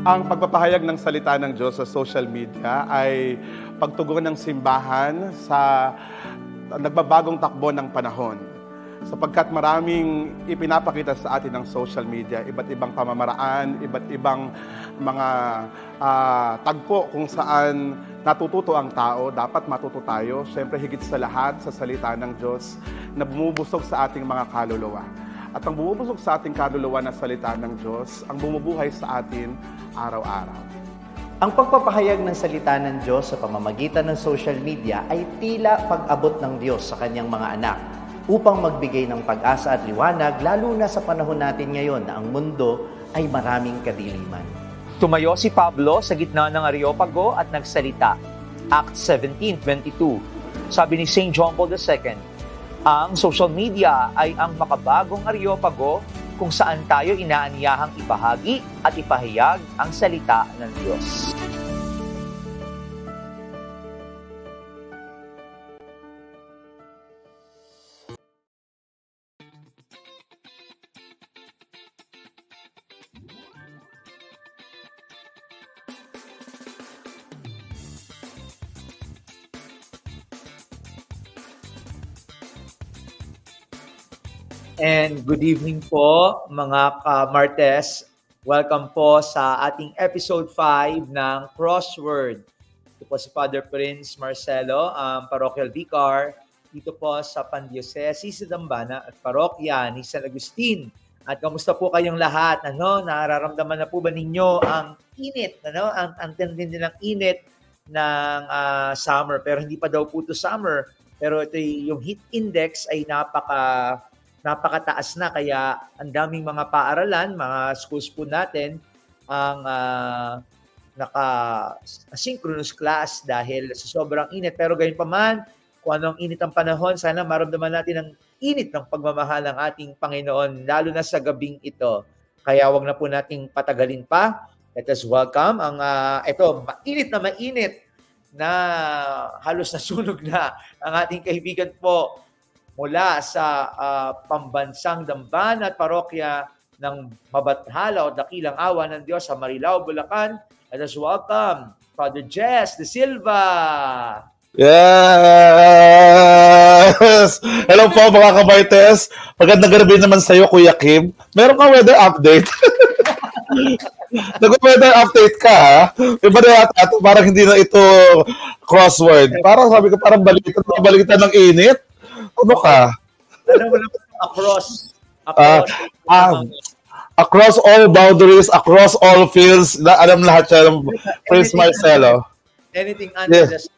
Ang pagpapahayag ng salita ng Diyos sa social media ay pagtugon ng simbahan sa nagbabagong takbo ng panahon. Sapagkat maraming ipinapakita sa atin ng social media, iba't ibang pamamaraan, iba't ibang mga tagpo kung saan natututo ang tao, dapat matuto tayo. Siyempre higit sa lahat sa salita ng Diyos na bumubusog sa ating mga kaluluwa. At ang bumubusog sa ating kaluluwa na salita ng Diyos, ang bumubuhay sa atin araw-araw. Ang pagpapahayag ng salita ng Diyos sa pamamagitan ng social media ay tila pag-abot ng Diyos sa kanyang mga anak upang magbigay ng pag-asa at liwanag, lalo na sa panahon natin ngayon na ang mundo ay maraming kadiliman. Tumayo si Pablo sa gitna ng Areopago at nagsalita. Acts 17:22. Sabi ni St. John Paul II, ang social media ay ang makabagong Areopago kung saan tayo inaanyahang ibahagi at ipahayag ang salita ng Diyos. And good evening po mga ka-Martes. Welcome po sa ating episode 5 ng Crossword. Ito po si Father Prince Marcelo, parochial vicar dito po sa Pandiocese sa Dambana at parokya ni San Agustin. At kamusta po kayong lahat? Nararamdaman na po ba ninyo ang init? Ang tindi ng init ng summer. Pero hindi pa daw po ito summer. Pero ito yung heat index ay napakataas na, kaya ang daming mga paaralan, mga schools po natin ang naka-synchronous class dahil sa sobrang init. Pero gayon pa man, kung anong init ang panahon, sana maramdaman natin ang init ng pagmamahal ng ating Panginoon, lalo na sa gabing ito. Kaya wag na po nating patagalin pa. Let us welcome ang ito, mainit na halos nasunog na ang ating kaibigan po mula sa pambansang Dambana at parokya ng Mabathala o Dakilang Awa ng Diyos sa Marilao, Bulacan. Let us welcome Father Jess De Silva. Yes! Hello po mga kabartes. Magandang gabi naman sa iyo, Kuya Kim. Meron ka weather update? Nag-weather update ka, ha? Iba na yata ito, parang hindi na ito crossword. Parang sabi ko, parang balitan ng init. Ano ka? Across all boundaries, across all fields, alam lahat siya ng Prince Marcelo. Anything under the sun.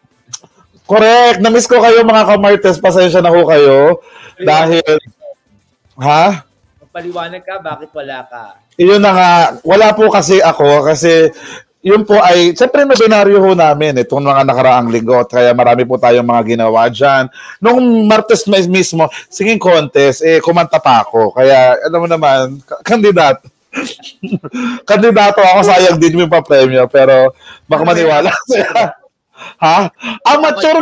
Correct. Na-miss ko kayo mga kamartes. Pasensya na ho kayo. Dahil, ha? Paliwanag ka, bakit wala ka? Iyon na nga. Wala po kasi ako. Kasi yun po ay, siyempre nabinaryo ho namin itong mga nakaraang linggo. Kaya marami po tayong mga ginawa dyan. Noong Martes mismo, singing contest, kumanta pa ako. Kaya, alam mo naman, kandidato ako, sayang din yung pa-premyo. Pero, baka maniwala siya. Ha? Amateur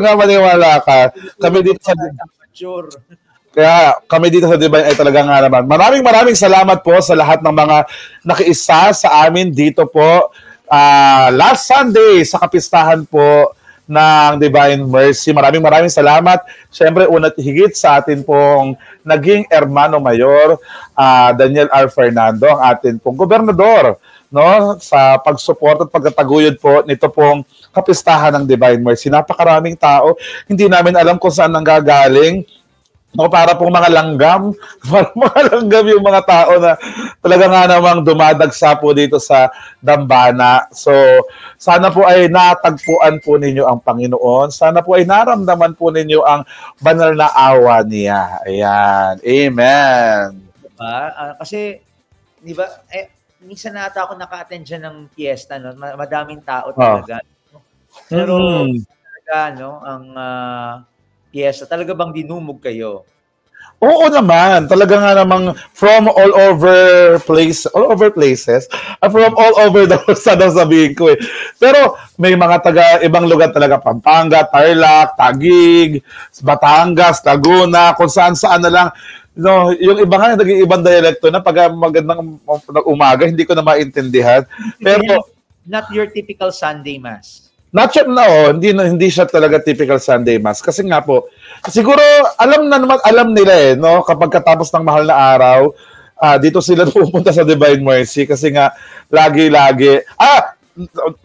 nga, maniwala ka. Kami dito sa Kaya kami dito sa Divine ay talaga nga naman. Maraming salamat po sa lahat ng mga nakiisa sa amin dito po. Last Sunday sa kapistahan po ng Divine Mercy. Maraming salamat. Siyempre, una't higit sa atin pong naging Hermano Mayor, Daniel R. Fernando, ang atin pong gobernador, no, sa pagsuporta at pagtataguyod po nito pong kapistahan ng Divine Mercy. Napakaraming tao. Hindi namin alam kung saan nanggagaling. No, para pong mga langgam yung mga tao na talaga nga namang dumadagsa po dito sa Dambana. So, sana po ay natagpuan po ninyo ang Panginoon. Sana po ay naramdaman po ninyo ang banal na awa niya. Ayan. Amen. Kasi, di ba, minsan na ako naka-attend dyan ng fiesta, no? Madaming tao talaga. Pero, talaga, no, ang fiesta, talaga bang dinumog kayo? Oo naman, talaga nga namang from all over places, from all over the world, sana sabihin ko eh. Pero may mga ibang lugar talaga, Pampanga, Tarlac, Taguig, Batangas, Laguna, kung saan na lang. No, yung iba nga nag-iibang dialekto na pag magandang umaga, hindi ko na maintindihan. Pero not your typical Sunday Mass. Not yet, no, hindi siya talaga typical Sunday Mass. Kasi nga po, siguro alam nila no, kapag katapos ng mahal na araw, dito sila pupunta sa Divine Mercy kasi nga lagi-lagi.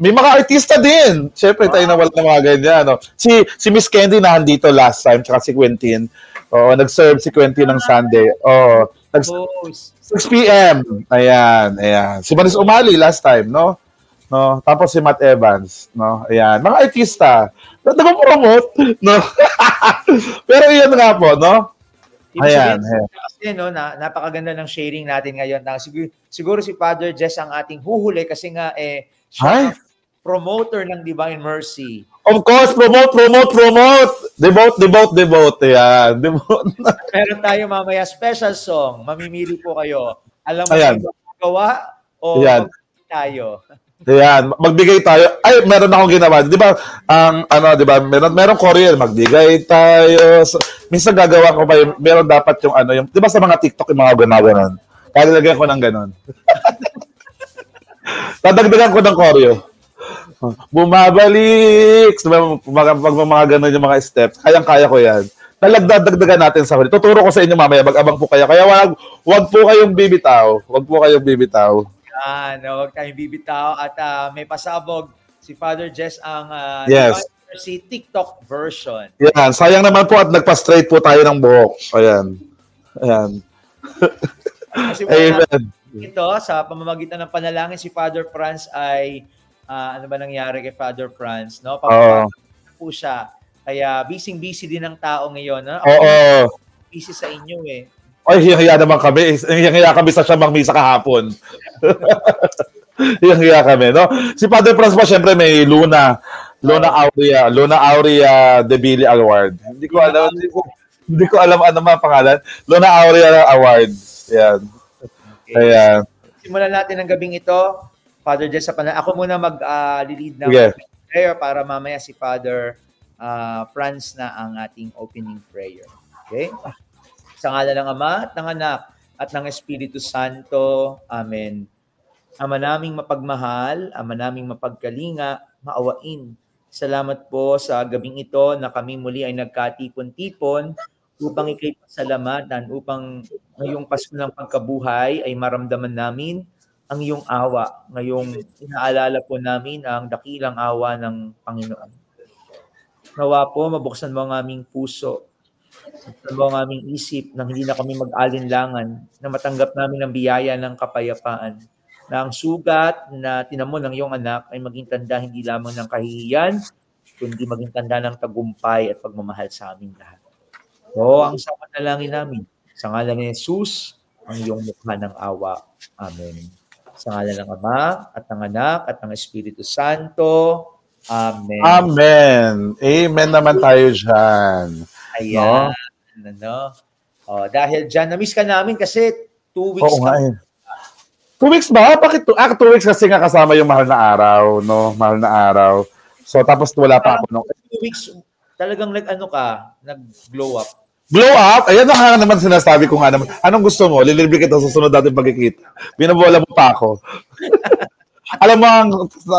May mga artista din. Siyempre, tayo na wala ng mga ganyan. No? Si Miss Candy na andito last time, tsaka si Quentin. Nag-serve si Quentin ng Sunday. 6 p.m. Ayan. Si Manis Umali last time, no? No, tapos si Matt Evans, no? Ayan, mga artista. Nag-promote, no? Pero iyan nga po, no? Ayan. Kasi no, napakaganda ng sharing natin ngayon. Siguro si Father Jess ang ating huhuli kasi nga siya promoter ng Divine Mercy. Of course, promote. Devote. Ayan, devote. Meron tayo mamaya special song. Mamimili po kayo. Alam mo yung magawa o tayo? Ayan, magbigay tayo. Ay, meron akong ginawa. 'Di ba? Di ba? Meron Korean, magbigay tayo. Minsan gagawa ko pa yung meron dapat yung 'di ba sa mga TikTok yung mga gano'n. Lalagyan ko ng gano'n. Dadagdagan ko ng choreo. Bumabalik. Pag mga gano'n yung mga steps, kayang-kaya ko 'yan. Dagdagan natin sa huli. Tuturo ko sa inyo mamaya, mag-abang po kayo. Kaya wag po kayong bibitaw. Huwag tayong bibitaw at may pasabog si Father Jess ang si TikTok version. Yan, sayang naman po at nagpa-straight po tayo ng buhok. Ayan. Amen. Ito, sa pamamagitan ng panalangin, si Father Franz ay ano ba nangyari kay Father Franz? No? Po siya. Kaya busy din ang tao ngayon. No? Busy sa inyo Ay, hiya naman kami. Hiya kami sa siyang misa kahapon. Hiya kami, no? Si Father Franz pa, syempre may Luna Aurea De Billy Award. Hindi ko alam ano man pangalan. Luna Aurea Award. Yan. Okay. Ayan. Simulan natin ang gabing ito. Father Jess, ako muna mag-lead ng prayer para mamaya si Father Franz na ang ating opening prayer. Okay? Sa ngalan ng Ama at ng Anak at ng Espiritu Santo. Amen. Ama naming mapagmahal, Ama naming mapagkalinga, maawain. Salamat po sa gabing ito na kami muli ay nagkatipon-tipon upang ikay pasalamatan, upang ngayong Pasko ng pagkabuhay ay maramdaman namin ang iyong awa. Ngayong inaalala po namin ang dakilang awa ng Panginoon. Nawa po, mabuksan mo ang aming puso, ang aming isip nang hindi na kami mag-alinlangan, na matanggap namin ang biyaya ng kapayapaan, na ang sugat na tinamo ng iyong anak ay maging tanda hindi lamang ng kahihiyan, kundi maging tanda ng tagumpay at pagmamahal sa aming lahat. Ang samanalangin namin, sa ngalan ni Jesus, ang iyong mukha ng awa. Amen. Sa ngalan ng Ama at ng Anak at ng Espiritu Santo. Amen. Amen naman tayo dyan. Ayan. No? Dahil dyan, na-miss ka namin kasi 2 weeks ka. 2 weeks ba? Bakit 2 weeks kasi nga kasama yung mahal na araw, no? Mahal na araw. So, tapos wala pa ako. 2 weeks, talagang nag-glow up. Glow up? Ayan na nga naman sinasabi ko nga naman. Anong gusto mo? Lilibre kita sa sunod natin pagkikita. Binabola mo pa ako. Alam mo, ang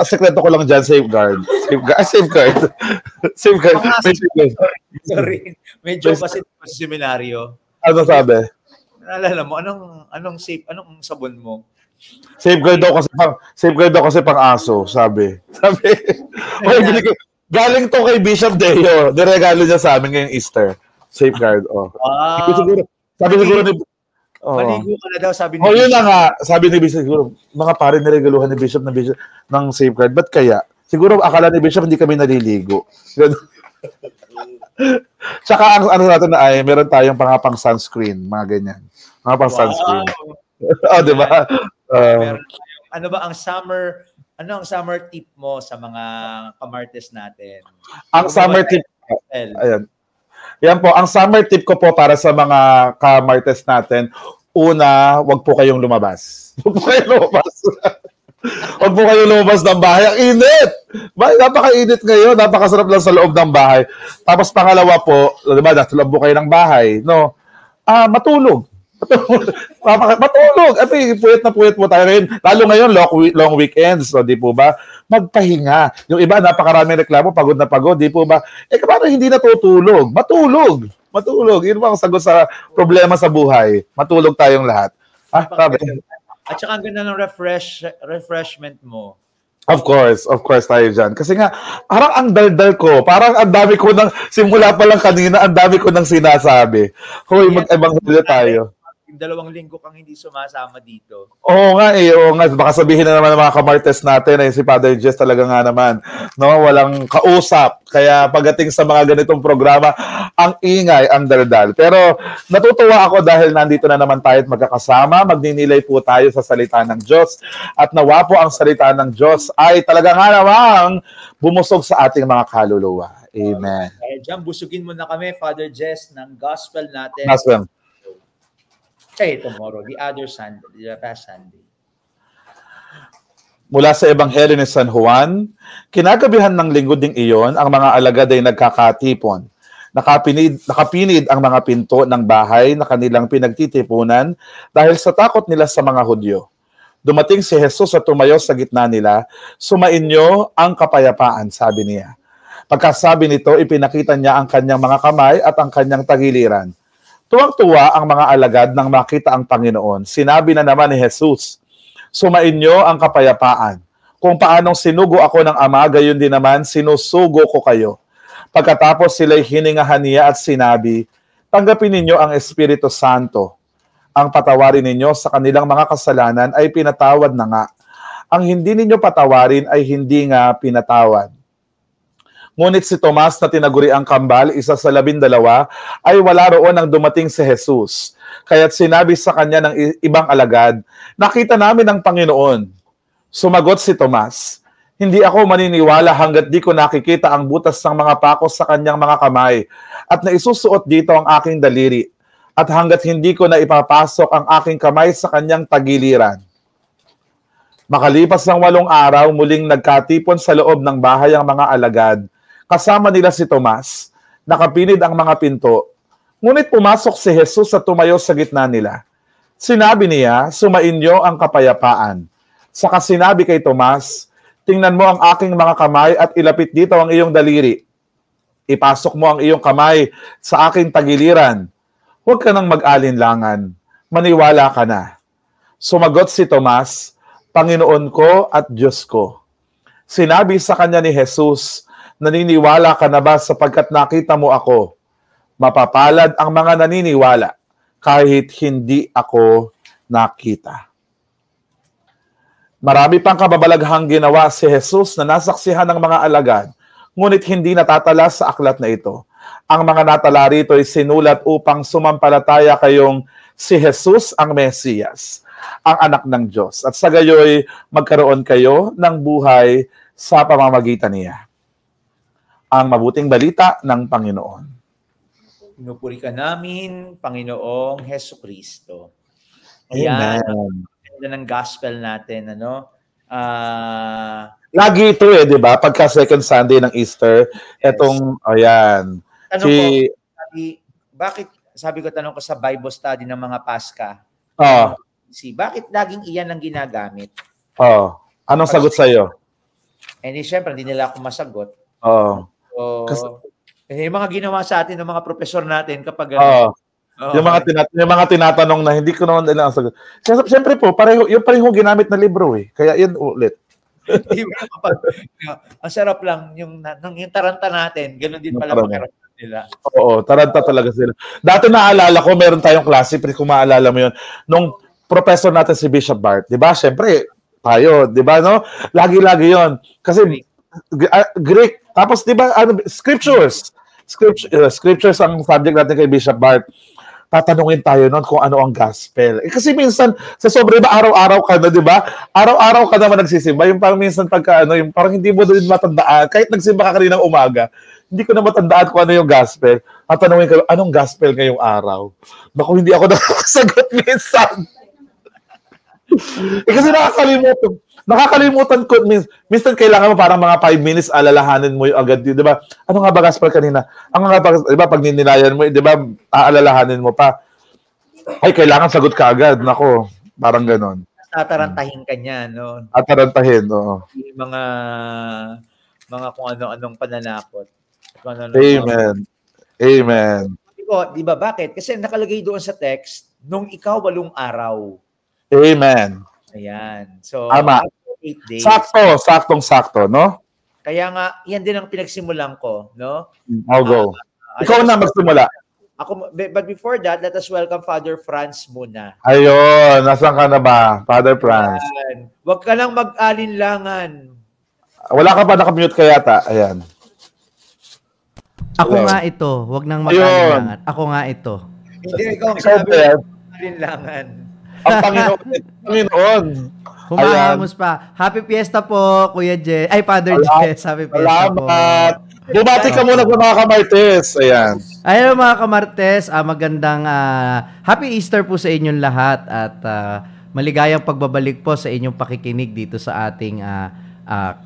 sekreto ko lang dyan, safeguard. Safeguard. Sorry. Medyo kasi sa seminaryo. Ano sabi? Naalala mo, anong sabon mo? Safeguard daw kasi pang aso, sabi. Galing to kay Bishop Deo. Niregalo niya sa amin ngayong Easter. Safeguard, Sabi siguro ni maligo ka na daw, sabi ni Bishop. Yun na nga. Sabi ni Bishop, siguro, mga pare niregaluhan ni Bishop ng safeguard. Ba't kaya? Siguro akala ni Bishop hindi kami naliligo. Tsaka ang ano natin na ay, meron tayong pang sunscreen, mga ganyan. Mga pang sunscreen. Di ba? Ano ba ang summer tip mo sa mga kamartes natin? Ang summer tip, ayan. Yan po, ang summer tip ko po para sa mga kamartes natin, una, wag po kayong lumabas. Wag po kayong lumabas ng bahay. Ang init! Napaka-init ngayon. Napakasarap lang sa loob ng bahay. Tapos pangalawa po, diba, nasa loob po kayo ng bahay, no? Matulog. Matulog. At puyat na puyat mo tayo ngayon. Lalo ngayon, long weekends, so, di po ba? Magpahinga. Yung iba, napakaraming reklamo, pagod na pagod, di po ba? Paano hindi natutulog? Matulog. Yun ba ang sagot sa problema sa buhay? Matulog tayong lahat. Sabi. At saka ang ganda ng refreshment mo. Of course tayo dyan. Kasi nga, parang ang daldal ko, parang ang dami ko simula pa lang kanina, ang dami ko nang sinasabi. Hoy, mag-ebanghelyo tayo. 2 linggo kang hindi sumasama dito. Oo nga. Baka sabihin na naman ng mga kamartes natin na si Father Jess talaga nga naman, no? Walang kausap. Kaya pagdating sa mga ganitong programa, ang ingay, ang daldal. Pero natutuwa ako dahil nandito na naman tayo at magkakasama. Magninilay po tayo sa salita ng Diyos. At nawa po ang salita ng Diyos ay talaga nga namang bumusog sa ating mga kaluluwa. Amen. Kaya dyan, busugin mo na kami, Father Jess, ng gospel natin. Gospel. Tomorrow, the other Sunday, the past Sunday. Mula sa Ebanghelyo ni San Juan, kinagabihan ng linggo ding iyon, ang mga alagad ay nagkakatipon. Nakapinid ang mga pinto ng bahay na kanilang pinagtitipunan dahil sa takot nila sa mga Hudyo. Dumating si Jesus at tumayo sa gitna nila, "Sumainyo ang kapayapaan," sabi niya. Pagkasabi nito, ipinakita niya ang kanyang mga kamay at ang kanyang tagiliran. Tuwang-tuwa ang mga alagad nang makita ang Panginoon. Sinabi na naman ni Jesus, "Sumainyo ang kapayapaan. Kung paanong sinugo ako ng Ama, gayon din naman sinusugo ko kayo." Pagkatapos sila'y hiningahan niya at sinabi, "Tanggapin ninyo ang Espiritu Santo. Ang patawarin ninyo sa kanilang mga kasalanan ay pinatawad na nga. Ang hindi ninyo patawarin ay hindi nga pinatawad." Ngunit si Tomas na tinaguri ang kambal, isa sa 12, ay wala roon nang dumating si Jesus. Kaya't sinabi sa kanya ng ibang alagad, "Nakita namin ang Panginoon." Sumagot si Tomas, "Hindi ako maniniwala hanggat di ko nakikita ang butas ng mga pakos sa kanyang mga kamay at naisusuot dito ang aking daliri at hanggat hindi ko na ipapasok ang aking kamay sa kanyang tagiliran." Makalipas ng 8 araw, muling nagkatipon sa loob ng bahay ang mga alagad. Kasama nila si Tomas. Nakapinid ang mga pinto. Ngunit pumasok si Jesus at tumayo sa gitna nila. Sinabi niya, "Sumainyo ang kapayapaan." Saka sinabi kay Tomas, "Tingnan mo ang aking mga kamay at ilapit dito ang iyong daliri. Ipasok mo ang iyong kamay sa aking tagiliran. Huwag ka nang mag-alinlangan. Maniwala ka na." Sumagot si Tomas, "Panginoon ko at Diyos ko." Sinabi sa kanya ni Jesus, "Naniniwala ka na ba sapagkat nakita mo ako? Mapapalad ang mga naniniwala kahit hindi ako nakita." Marami pang kababalaghang ginawa si Jesus na nasaksihan ng mga alagad, ngunit hindi natatala sa aklat na ito. Ang mga natala rito ay sinulat upang sumampalataya kayong si Jesus ang Mesiyas, ang anak ng Diyos, at sa gayoy magkaroon kayo ng buhay sa pamamagitan niya. Ang mabuting balita ng Panginoon. Pinupuri ka namin, Panginoong Hesukristo. Amen. Ganda ng gospel natin, ano? Lagi ito di ba? Pagka second Sunday ng Easter, etong, ayan. Tanong ko, tanong ko sa Bible study ng mga Paska, bakit laging iyan ang ginagamit? Anong sagot sa'yo? Siyempre, hindi nila ako masagot. Yung mga ginawa sa atin ng mga profesor natin kapag yung mga tinatanong na hindi ko naman nila ang sagot. Siyempre po, yung pareho ginamit na libro Kaya yun ulit. Ang sarap lang yung taranta natin, ganoon din pala pakiramdam nila. Oo, taranta talaga sila. Dati naalala ko, meron tayong klase, kung maalala mo yun, nung professor natin si Bishop Bart, di ba? Siyempre, tayo, di ba, no? Lagi-lagi yon. Kasi Greek. Tapos, di ba, scriptures ang subject natin kay Bishop Bart. Tatanungin tayo noon kung ano ang gospel. Kasi minsan, sa sobre ba, araw-araw ka na, di ba? Araw-araw ka naman nagsisimba. Yung parang minsan pagka, yung parang hindi mo din matandaan. Kahit nagsimba ka kaninang umaga, hindi ko na matandaan kung ano yung gospel. Tatanungin kayo, anong gospel ngayong araw? Naku, hindi ako nakakasagot minsan. Kasi nakakalimutan ko. Minsan kailangan mo parang mga 5 minutes alalahanin mo yung agad. Di ba? Ano nga ba gospel kanina? Ang nga ba, di ba, pag ninilayan mo, di ba, aalalahanin mo pa. Ay, kailangan sagot ka agad. Nako, parang ganon. Tatarantahin ka niya, no? Atarantahin, oo. Yung mga kung ano-anong pananakot. Kung ano Amen. Amen. Di ba bakit? Kasi nakalagay doon sa text, nung ikaw 8 araw. Amen. Ayan. So, Tama. 8 days. Saktong-sakto, no? Kaya nga, yan din ang pinagsimulan ko, no? I'll go. Ikaw na magsimula. But before that, let us welcome Father Franz muna. Ayun, nasaan ka na ba, Father Franz? Ayan. Huwag ka lang mag-alinlangan. Wala ka pa nakamute ka yata. Ayan. Ako nga ito. Huwag nang mag-alinlangan. Ako nga ito. Hindi, ikaw ang sinabi mo alinlangan. Ang Panginoon. Humahamos pa. Happy Fiesta po, Kuya Jess. Ay, Father Jess. Happy Fiesta po. Salamat. Bumati ka muna sa mga kamartes. Ayan. Ayun mga kamartes, magandang Happy Easter po sa inyong lahat at maligayang pagbabalik po sa inyong pakikinig dito sa ating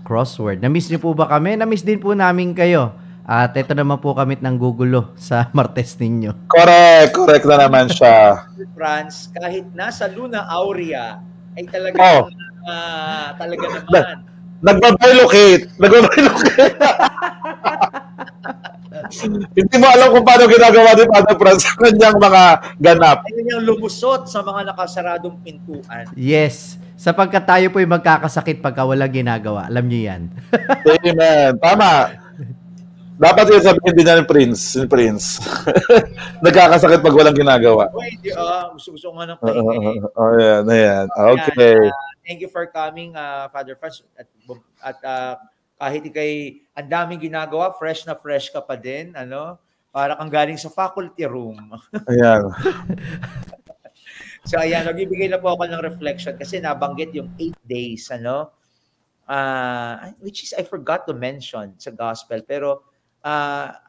crossword. Na-miss niyo po ba kami? Na-miss din po namin kayo. At ito naman po kami ng gugulo sa martes ninyo. Correct na naman siya. Franz, kahit nasa Luna Aurea, ay talaga talaga naman. Nagbabilocate. Hindi mo alam kung paano ginagawa ni Father Franz sa kanyang mga ganap. Ay kanyang lumusot sa mga nakasaradong pintuan. Yes. Sapagkat tayo po ay magkakasakit pagka walang ginagawa. Alam niyo yan. Amen. Tama. Dapat yung sabihin din niya ni Prince. Nagkakasakit pag walang ginagawa. Hindi, gusto nga ng pahinga. Ayan. Okay. Thank you for coming, Father Franz. At kahit ikay ang daming ginagawa, fresh na fresh ka pa din, ano? Para kang galing sa faculty room. Ayan. So ayan, nagbibigay na po ako ng reflection kasi nabanggit yung 8 days, ano? Which is I forgot to mention sa gospel, pero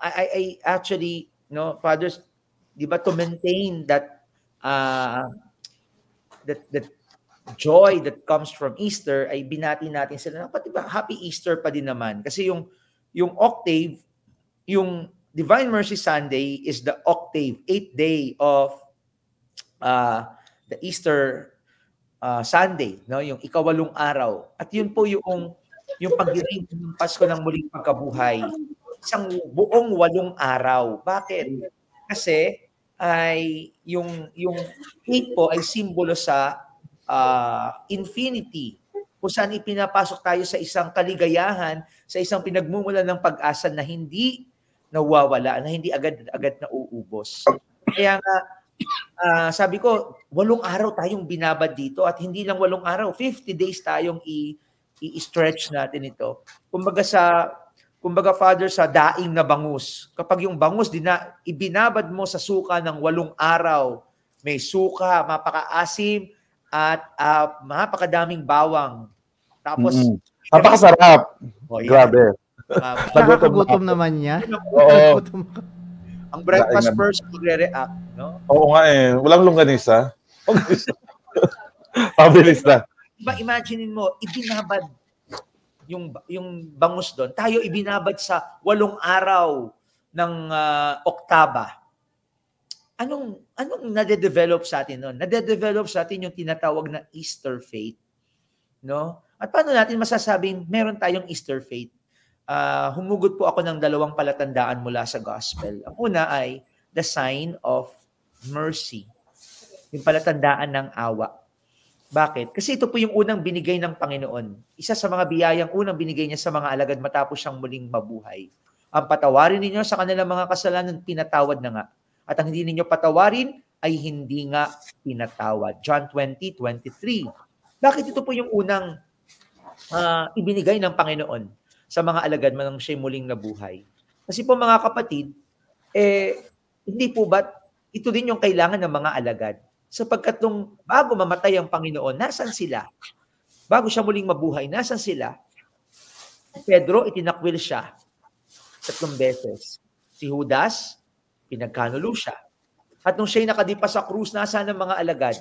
I actually, no, fathers, di ba, to maintain that that joy that comes from Easter, ay binati natin sila, pati ba Happy Easter pa din naman, kasi yung octave, yung Divine Mercy Sunday is the octave, 8th day of the Easter Sunday, no, yung ika-8 araw, at yun po yung pagdiring ng Pasko ng muling pagkabuhay, isang buong 8 araw. Bakit? Kasi ay yung 8 po ay simbolo sa infinity, kung saan ipinapasok tayo sa isang kaligayahan, sa isang pinagmumulan ng pag-asa na hindi nawawala, na hindi agad-agad na uubos. Kaya nga, sabi ko, 8 araw tayong binabad dito, at hindi lang 8 araw, 50 days tayong i-stretch natin ito. Kumbaga, Father, sa daing na bangus, kapag yung bangus ibinabad mo sa suka ng 8 araw, may suka, mapakaasim, at mapakadaming bawang. Tapos, napakasarap. Grabe. Nakakagutom naman niya. Oo. Ang breakfast first magre-react, no? Oo nga eh. Walang longganisa. Pabilis na. Diba, imaginein mo, ibinabad yung bangus doon. Tayo ibinabad sa 8 araw ng oktaba. Anong nade-develop sa atin noon? Nade-develop sa atin yung tinatawag na Easter faith, no? At paano natin masasabing meron tayong Easter faith? Humugot po ako ng 2 palatandaan mula sa gospel. Ang una ay the sign of mercy. Yung palatandaan ng awa. Bakit? Kasi ito po yung unang binigay ng Panginoon. Isa sa mga biyayang unang binigay niya sa mga alagad matapos siyang muling mabuhay. Ang patawarin ninyo sa kanilang mga kasalanan, pinatawad na nga. At ang hindi ninyo patawarin ay hindi nga pinatawad. John 20:23. Bakit ito po yung unang ibinigay ng Panginoon sa mga alagad manang siya'y muling nabuhay? Kasi po mga kapatid, hindi po ba ito din yung kailangan ng mga alagad? Sapagkat nung bago mamatay ang Panginoon, nasan sila? Bago siya muling mabuhay, nasan sila? Pedro, itinakwil siya 3 beses. Si Judas, pinagkanulo siya. At nung siya'y nakadipa sa krus, nasaan ang mga alagad?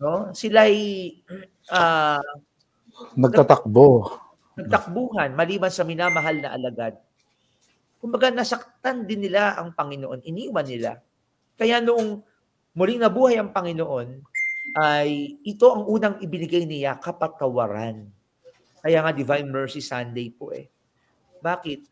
No? Sila'y nagtakbuhan maliban sa minamahal na alagad. Kumbaga, nasaktan din nila ang Panginoon. Iniwan nila. Kaya noong muling nabuhay ang Panginoon, ay ito ang unang ibinigay niya, kapatawaran. Kaya nga Divine Mercy Sunday po eh. Bakit?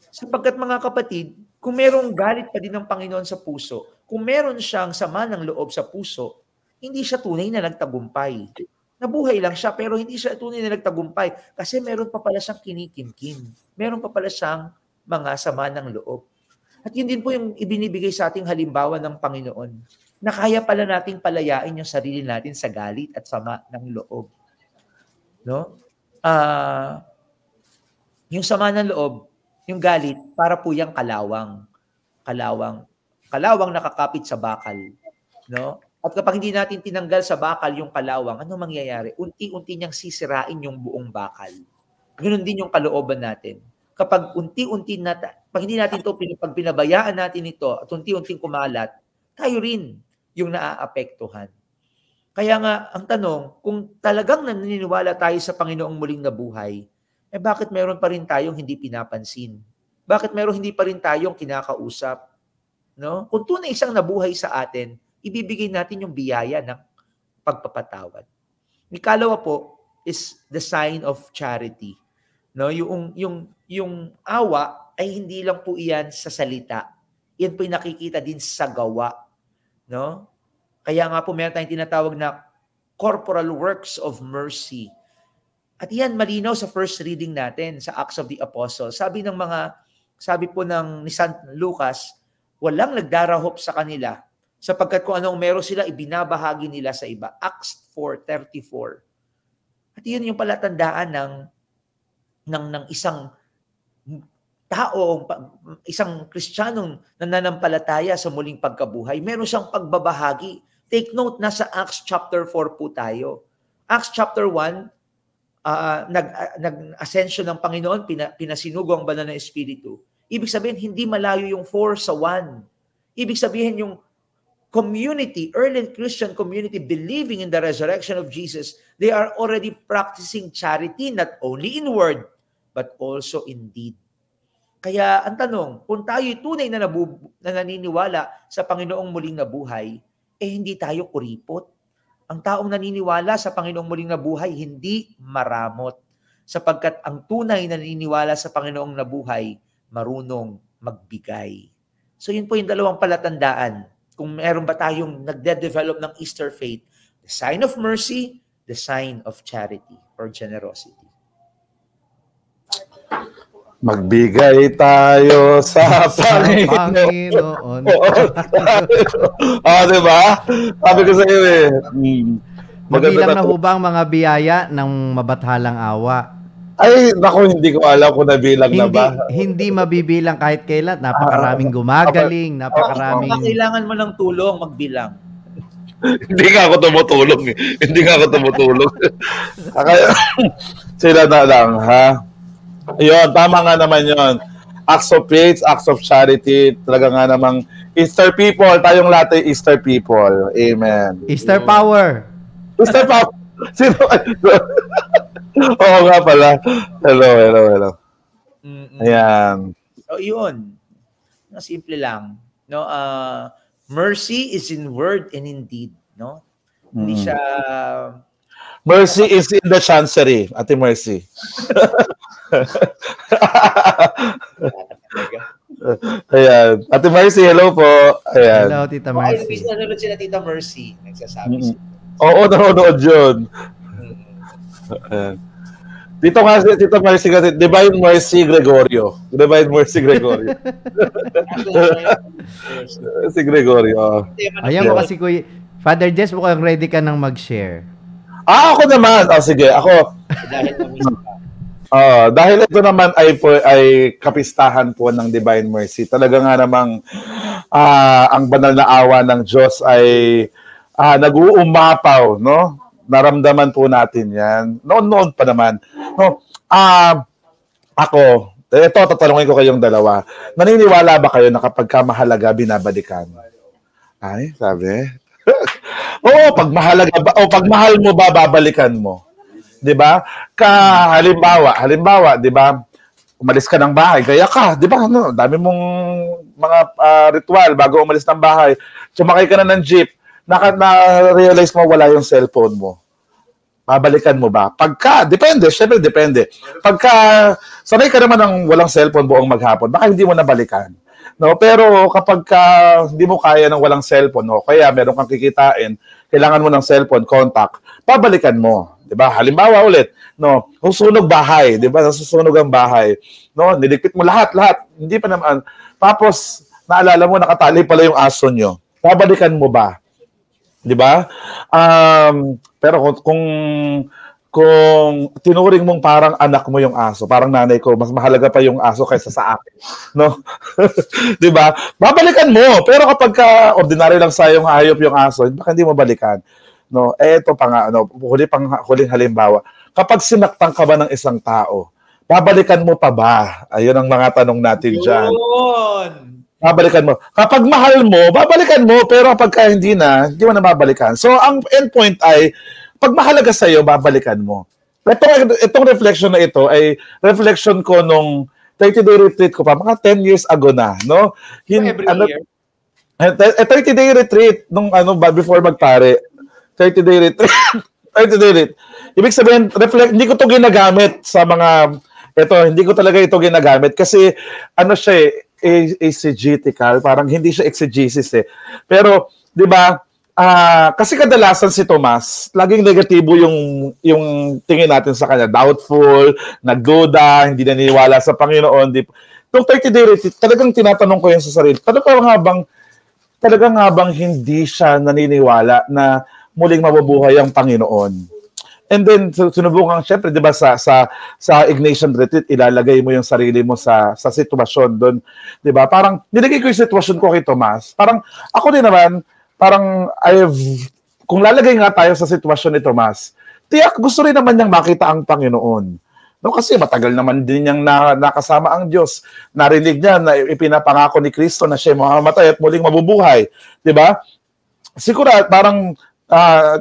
Sapagkat mga kapatid, kung merong galit pa din ng Panginoon sa puso, kung meron siyang sama ng loob sa puso, hindi siya tunay na nagtagumpay. Nabuhay lang siya, pero hindi siya tunay na nagtagumpay kasi meron pa pala siyang kinikimkim. Meron pa pala siyang mga sama ng loob. At yun din po yung ibinibigay sa ating halimbawa ng Panginoon, na kaya pala nating palayain yung sarili natin sa galit at sama ng loob. No? Yung sama ng loob, yung galit, para po yung kalawang. Kalawang nakakapit sa bakal. No? At kapag hindi natin tinanggal sa bakal yung kalawang, ano mangyayari? Unti-unti niyang sisirain yung buong bakal. Ganun din yung kalooban natin. Kapag pag hindi natin ito, pag pinabayaan natin ito, at unti-unting kumalat, tayo rin yung naaapektuhan. Kaya nga, ang tanong, kung talagang naniniwala tayo sa Panginoong muling nabuhay, bakit meron pa rin tayong hindi pinapansin? Bakit meron hindi pa rin tayong kinakausap? No? Kung tunay isang nabuhay sa atin, ibibigay natin yung biyaya ng pagpapatawad. Ikalawa po is the sign of charity. No, yung awa ay hindi lang po iyan sa salita. Iyan po yung nakikita din sa gawa. No? Kaya nga po meron tayong tinatawag na corporal works of mercy. At iyan malinaw sa first reading natin sa Acts of the Apostles. Sabi po ni San Lucas, walang nagdarahop sa kanila sapagkat kung anong meron sila, ibinabahagi nila sa iba. Acts 4:34. At yun yung palatandaan ng isang tao, isang Kristiyanong nananampalataya sa muling pagkabuhay. Meron siyang pagbabahagi. Take note, nasa Acts chapter 4 po tayo. Acts chapter 1, nag-ascension ng Panginoon, pinasinugo ang banal na Espiritu. Ibig sabihin, hindi malayo yung 4 sa 1. Ibig sabihin, yung community, early Christian community, believing in the resurrection of Jesus, they are already practicing charity, not only in word, but also in deed. Kaya ang tanong, kung tayo'y tunay na naniniwala sa Panginoong muling nabuhay, hindi tayo kuripot. Ang taong naniniwala sa Panginoong muling nabuhay, hindi maramot. Sapagkat ang tunay na naniniwala sa Panginoong nabuhay, marunong magbigay. So yun po yung dalawang palatandaan. Kung meron ba tayong nagde-develop ng Easter faith, the sign of mercy, the sign of charity or generosity. Magbigay tayo sa Panginoon. Diba? Sabi ko sa iyo eh. Mabilang na hubang mga biyaya ng mabathalang awa. Ay, naku, hindi ko alam kung nabilang na ba. Hindi mabibilang kahit kailan. Napakaraming gumagaling, napakaraming... Kung kailangan mo ng tulong, magbilang. Hindi nga ako tumutulong eh. Hindi nga ako tumutulong. Kaya, sila na lang, ha? Yun, tama nga naman yun. Acts of faith, acts of charity, talaga nga namang Easter people, tayong lahat ay Easter people. Amen. Easter power. Easter power. Sino? Oo nga pala. Hello. Ayan. So, yun. Simple lang. No, mercy is in word and in deed. No? Hindi siya... Mercy is in the chancery. Ate Mercy. Ayan. Ate Mercy, hello po. Ayan. Hello, Tita Mercy. Ay, nanonood sila Tita Mercy. Nagsasabi siya. Oo, nanonood yun. Ayan. Dito nga si Tita Mercy kasi, Divine Mercy Gregorio. Divine Mercy Gregorio. Si Gregorio. Ayan mo kasi Kuya. Father Jess, mukhang ready ka nang mag-share. Ako naman. Sige, ako. Dahil ito naman ay kapistahan po ng Divine Mercy. Talaga nga namang ang banal na awa ng Diyos ay nag-uumapaw, no? Naramdaman po natin yan. Noon pa naman. No, ako, ito, tatanungin ko kayong dalawa. Naniniwala ba kayo na kapag mahalaga, binabalikan? Ay, sabi. Oo, pag mahal mo ba, babalikan mo. 'Di ba? Halimbawa, 'di ba? umalis ka ng bahay, gaya ka, di ba? Ano, dami mong mga ritual bago umalis ng bahay. Sumakay ka na ng jeep, na-realize mo wala yung cellphone mo. Babalikan mo ba? Depende, syempre depende. Pagka, sanay ka naman ng walang cellphone buong maghapon, baka hindi mo nabalikan. No, pero kapag hindi mo kaya ng walang cellphone, no, kaya meron kang kikitain, kailangan mo ng cellphone contact, babalikan mo, 'di ba? Halimbawa ulit, no, susunog bahay, 'di ba? Nasusunog ang bahay. No, niligpit mo lahat. Hindi pa naman. Tapos naalala mo nakatali pala yung aso nyo. Babalikan mo ba? 'Di ba? Pero kung tinuring mong parang anak mo yung aso, parang nanay ko, mas mahalaga pa yung aso kaysa sa akin. No? 'Di ba? Babalikan mo. Pero kapag ordinary lang sa yung hayop yung aso, baka hindi mo balikan. No? Ito pa nga, huling halimbawa. Kapag sinaktan ka ba ng isang tao, babalikan mo pa ba? Ayun ang mga tanong natin dyan. Babalikan mo. Kapag mahal mo, babalikan mo. Pero kapag hindi mo na babalikan. So, ang endpoint ay, pag mahalaga sa'yo, babalikan mo. Itong reflection na ito ay reflection ko nung 30-day retreat ko pa, mga 10 years ago na. No? Every year? 30-day retreat, before magpare. 30-day retreat. 30-day retreat. Ibig sabihin, hindi ko ito ginagamit sa mga, hindi ko talaga ito ginagamit kasi, siya exegetical, parang hindi siya exegesis Pero, di ba, kasi kadalasan si Tomas, laging negatibo yung tingin natin sa kanya. Doubtful, nagduda, hindi naniniwala sa Panginoon. Itong 30-day retreat, talagang tinatanong ko yun sa sarili. Talagang habang hindi siya naniniwala na muling mabubuhay ang Panginoon. And then, sinubukan, syempre, di ba, sa Ignatian Retreat, ilalagay mo yung sarili mo sa sitwasyon doon. Di ba? Parang, nilagay ko yung sitwasyon ko kay Tomas. Parang, ako din naman, kung lalagay nga tayo sa sitwasyon ni Tomas, tiyak, gusto rin naman niyang makita ang Panginoon. No, kasi matagal naman din niyang nakasama ang Diyos. Narinig niya na ipinapangako ni Kristo na siya mamamatay at muling mabubuhay. Di ba? Siguro, parang,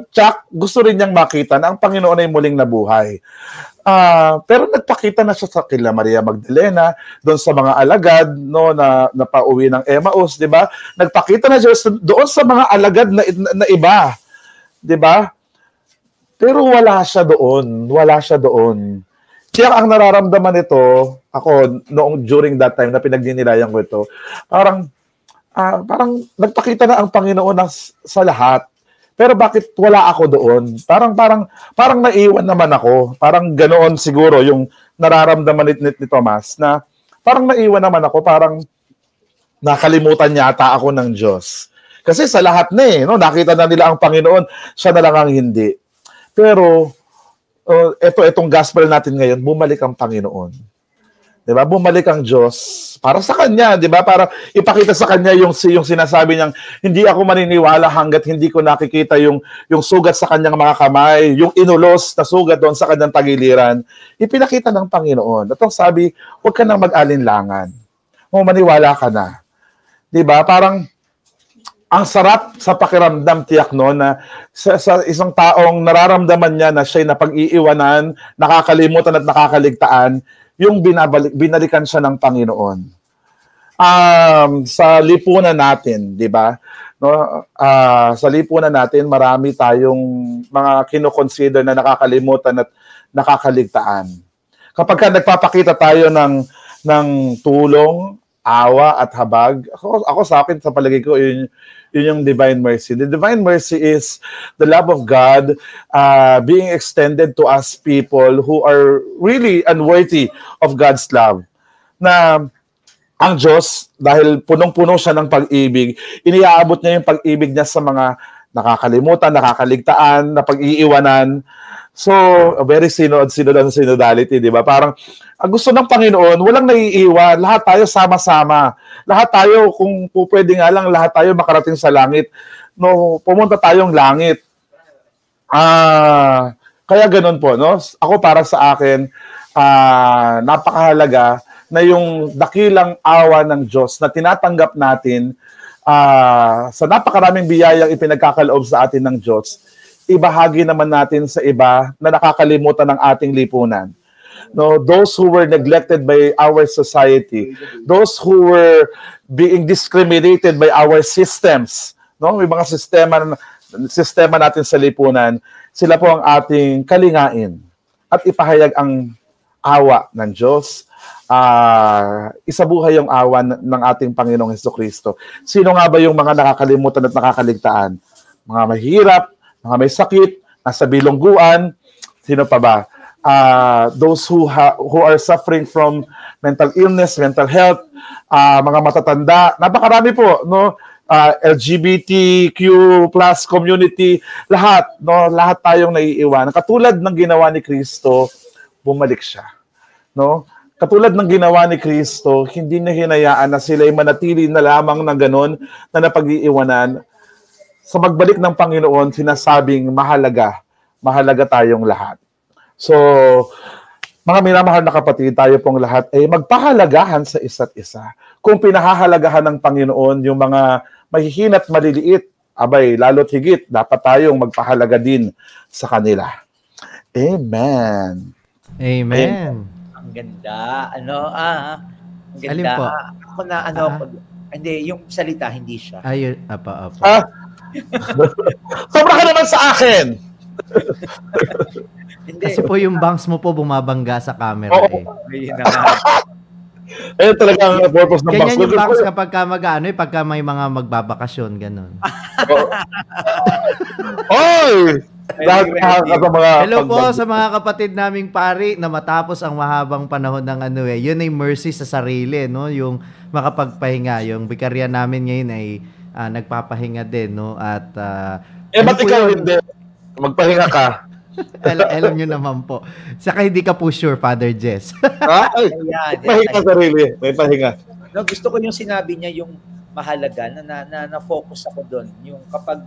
Chuck, gusto rin niyang makita na ang Panginoon ay muling nabuhay. Pero nagpakita na siya sa kila Maria Magdalena, doon sa mga alagad, no, na pauwi ng Emmaus, di ba? Nagpakita na siya doon sa mga alagad na iba, di ba? Pero wala siya doon. Kaya ang nararamdaman ito, ako, during that time na pinagninilayan ko ito, parang nagpakita na ang Panginoon sa lahat. Pero bakit wala ako doon? Parang naiwan naman ako. Parang ganoon siguro yung nararamdaman ni Tomas na parang naiwan naman ako, parang nakalimutan yata ako ng Diyos. Kasi sa lahat no, nakita na nila ang Panginoon, siya na lang ang hindi. Pero itong gospel natin ngayon, bumalik ang Panginoon. 'Di ba? Bumalik ang Diyos para sa kanya, 'di ba? Para ipakita sa kanya yung sinasabi niyang hindi ako maniniwala hangga't hindi ko nakikita yung sugat sa kanyang mga kamay, yung inulos na sugat doon sa kanyang tagiliran. Ipinakita ng Panginoon. At sabi, huwag ka nang mag-alinlangan. Maniwala ka na. 'Di ba? Parang ang sarap sa pakiramdam, tiyak no, na sa isang taong nararamdaman niya na siya'y napag-iiwanan, nakakalimutan at nakakaligtaan, yung binalikan siya ng Panginoon. Sa lipunan natin, di ba? No? Sa lipunan natin, marami tayong mga kinoconsider na nakakalimutan at nakakaligtaan. Kapag nagpapakita tayo ng tulong, awa at habag, ako sa akin, sa palagay ko, yun yung divine mercy. The divine mercy is the love of God being extended to us people who are really unworthy of God's love. Na ang Diyos, dahil punong-puno siya ng pag-ibig, iniaabot niya yung pag-ibig niya sa mga nakakalimutan, nakakaligtaan, napag-iiwanan. So, very synodality, di ba? Parang, ang gusto ng Panginoon, walang naiiwan. Lahat tayo sama-sama. Lahat tayo, kung pwede nga lang, lahat tayo makarating sa langit. No, pumunta tayong langit. Kaya ganun po, no? Ako, para sa akin, napakahalaga na yung dakilang awa ng Diyos na tinatanggap natin sa napakaraming biyayang ipinagkakaloob sa atin ng Diyos, ibahagi naman natin sa iba na nakakalimutan ng ating lipunan. no, those who were neglected by our society, those who were being discriminated by our systems, no, may mga sistema natin sa lipunan, sila po ang ating kalingain at ipahayag ang awa ng Diyos. Isabuhay yung awa ng ating Panginoong Hesukristo. Sino nga ba yung mga nakakalimutan at nakakaligtaan? Mga mahirap, mga may sakit, nasa bilongguan, sino pa ba? Those who are suffering from mental illness, mental health, mga matatanda, napakarami po, no? LGBTQ plus community, lahat, no? Lahat tayong naiiwan. Katulad ng ginawa ni Kristo, bumalik siya, no? Katulad ng ginawa ni Kristo, hindi na hinayaan na sila'y manatili na lamang na ganon na napag-iiwanan. Sa magbalik ng Panginoon, sinasabing mahalaga tayong lahat. So, mga minamahal na kapatid, tayo pong lahat ay magpahalagahan sa isa't isa. Kung pinahahalagahan ng Panginoon yung mga mahihina't maliliit, abay, lalo't higit, dapat tayong magpahalaga din sa kanila. Amen. Amen. Ang ganda. Ang ganda. Alin po? Ako na, hindi, yung salita, hindi siya. Ayun, apa. Sobra ka naman sa akin! Hindi. Kasi po yung bangs mo po bumabangga sa camera eh. Ayun na nga. Ayun talaga ang purpose ng Ganyan yung bangs box. kapag pagka may mga magbabakasyon, ganun. Oy! Hello po sa mga kapatid naming pari na matapos ang mahabang panahon ng yun ay mercy sa sarili, no? Yung makapagpahinga. Yung bikarya namin ngayon ay nagpapahinga din, no? At ba't ikaw hindi? Magpahinga ka. alam nyo naman po. Saka hindi ka po sure, Father Jess. Pahinga sarili. May pahinga. No, gusto ko yung sinabi niya, yung mahalaga na focus ako doon. Yung kapag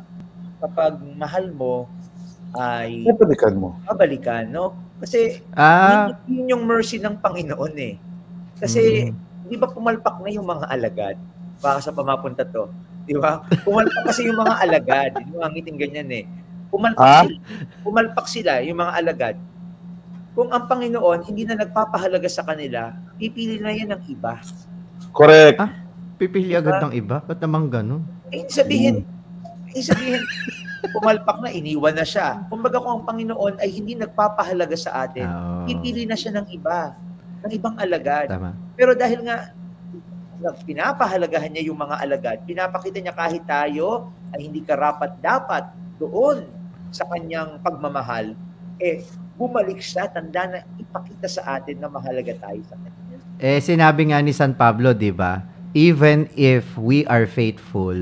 mahal mo, ay mabalikan, no? Kasi yun yung mercy ng Panginoon eh. Kasi di ba pumalpak na yung mga alagad? Baka sa pamapunta to. Di ba? Pumalpak kasi yung mga alagad. Yung mga ngiting ganyan eh. Pumalpak sila, yung mga alagad. Kung ang Panginoon hindi na nagpapahalaga sa kanila, pipili na yan ng iba. Correct. Pipili agad ng iba? Ba't naman ganun? Sabihin, pumalpak na, iniwan na siya. Kumbaga kung ang Panginoon ay hindi nagpapahalaga sa atin, pipili na siya ng iba, ng ibang alagad. Tama. Pero dahil nga, pinapahalagahan niya yung mga alagad, pinapakita niya kahit tayo ay hindi karapat-dapat doon sa kanyang pagmamahal, bumalik siya, tanda na ipakita sa atin na mahalaga tayo sa kanya. Sinabi nga ni San Pablo, di ba? Even if we are faithful,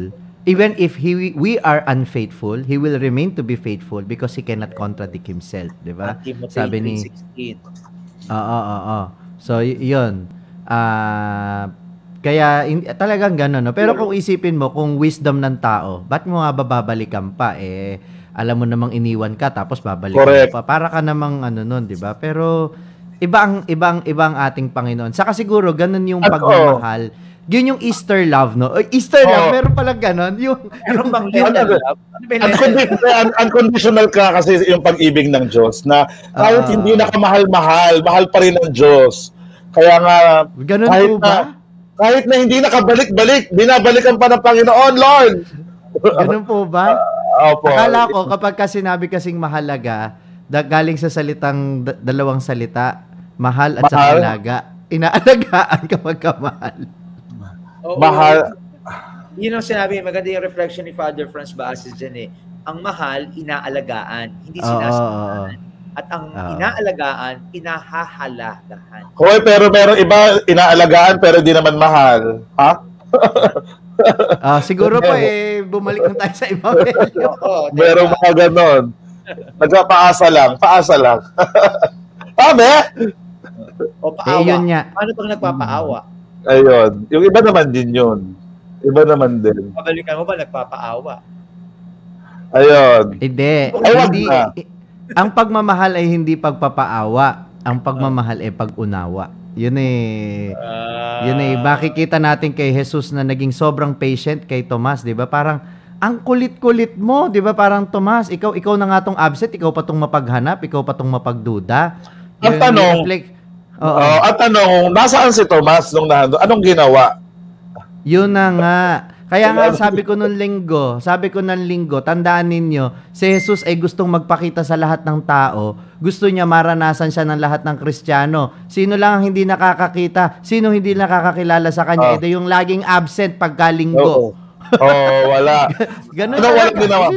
even if we are unfaithful, he will remain to be faithful because he cannot contradict himself, di ba? Sabi ni 3:16. So yun. Kaya talagang gano'n, no? Pero kung isipin mo, kung wisdom ng tao, ba't mo nga babalikan pa? Alam mo namang iniwan ka, tapos babalikan mo pa. Para ka namang nun, di ba? Pero ibang ating Panginoon. Saka siguro, ganun yung pagmamahal. Yun yung Easter love, no? Easter love, meron pala ganun. Unconditional ka kasi yung pag-ibig ng Diyos na kahit hindi na ka mahal pa rin ng Diyos. Kaya nga, ganun po ba? Kahit na hindi nakabalik-balik, binabalikan pa ng Panginoon, Lord. Ganun po ba? Opo. Akala ko, kapag sinabi kasing mahalaga, galing sa dalawang salita, mahal at sa alaga, inaalagaan kapag kamahal. Mahal. Yun ang sinabi, maganda yung reflection ni Father Franz Baasis dyan eh. Ang mahal, inaalagaan, hindi sinasalaan. At ang inaalagaan, pinahahalagahan. Hoy, pero meron iba, inaalagaan pero di naman mahal. Ha? Siguro po bumalik na tayo sa Evangelyo. Merong mga ganon. Nagpapaasa lang. Tama? O paawa. Yun nga. Paano pag nagpapaawa? Ayun. Yung iba naman din yun. Iba naman din. Pabalikan mo ba nagpapaawa? Ayun. Hindi. Ang pagmamahal ay hindi pagpapaawa. Ang pagmamahal ay pag-unawa. Yun makikita natin kay Jesus na naging sobrang patient kay Tomas, 'di ba? Parang ang kulit-kulit mo, 'di ba? Parang Tomas, ikaw na nga tong absent, ikaw pa tong mapaghanap, ikaw pa tong mapagduda. Ang tanong, Oo. At tanong, nasaan si Tomas nung nandun? Anong ginawa? Yun na nga. Kaya nga sabi ko nung linggo, tandaan ninyo, si Jesus ay gustong magpakita sa lahat ng tao. Gusto niya maranasan siya ng lahat ng Kristiyano. Sino lang ang hindi nakakakita? Sino hindi nakakakilala sa kanya? Ito yung laging absent pagkalinggo. Wala. Ganun Ano walang ginawa?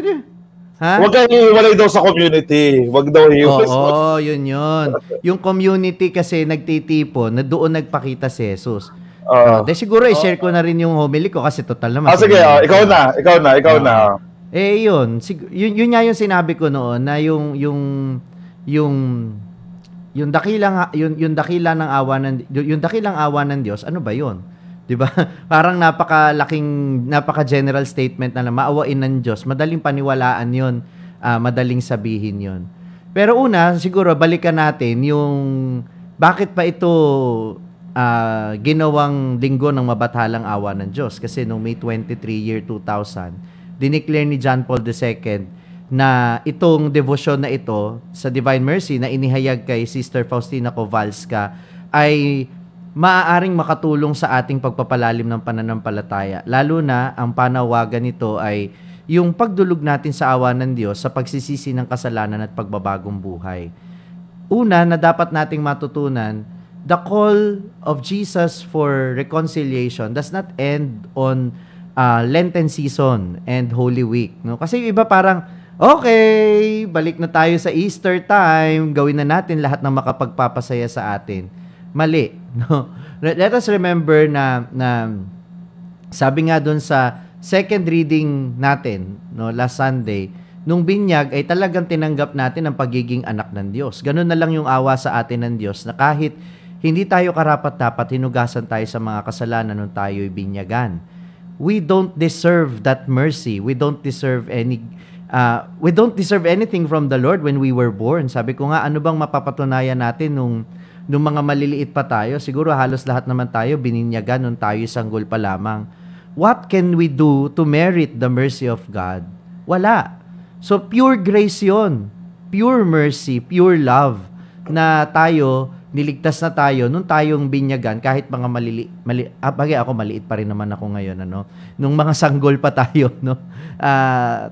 Ha? Huwag kang hiwalay daw sa community. Huwag daw hiwalay. Yun. Yung community kasi nagtitipon na doon nagpakita si Jesus. Siguro i-share ko na rin yung homily ko kasi total naman. Sige, ikaw na. Yun nga yung sinabi ko noon na yung dakilang awa ng Diyos, ano ba 'yon? 'Di ba? Parang napaka general statement na maawain ng Diyos. Madaling paniwalaan 'yon, madaling sabihin 'yon. Pero una, siguro balikan natin yung bakit pa ito ginawang linggo ng mabathalang awa ng Diyos. Kasi noong May 23, year 2000, dineclare ni John Paul II na itong devotion na ito sa Divine Mercy na inihayag kay Sister Faustina Kowalska ay maaaring makatulong sa ating pagpapalalim ng pananampalataya. Lalo na ang panawagan nito ay yung pagdulog natin sa awa ng Diyos sa pagsisisi ng kasalanan at pagbabagong buhay. Una na dapat nating matutunan, the call of Jesus for reconciliation does not end on Lenten season and Holy Week. No? Kasi yung iba parang, okay, balik na tayo sa Easter time, gawin na natin lahat ng makapagpapasaya sa atin. Mali. No? Let us remember na sabi nga dun sa second reading natin, no, last Sunday, nung binyag ay talagang tinanggap natin ang pagiging anak ng Diyos. Ganun na lang yung awa sa atin ng Diyos na kahit hindi tayo karapat-dapat, hinugasan tayo sa mga kasalanan nung tayo'y binyagan. We don't deserve that mercy. We don't deserve anything from the Lord when we were born. Sabi ko nga, ano bang mapapatunayan natin nung mga maliliit pa tayo? Siguro halos lahat naman tayo bininyagan nung tayo sanggol pa lamang. What can we do to merit the mercy of God? Wala. So pure grace yun. Pure mercy, pure love na tayo niligtas na tayo nung tayong binyagan kahit mga bagay ako maliit pa rin naman ako ngayon nung mga sanggol pa tayo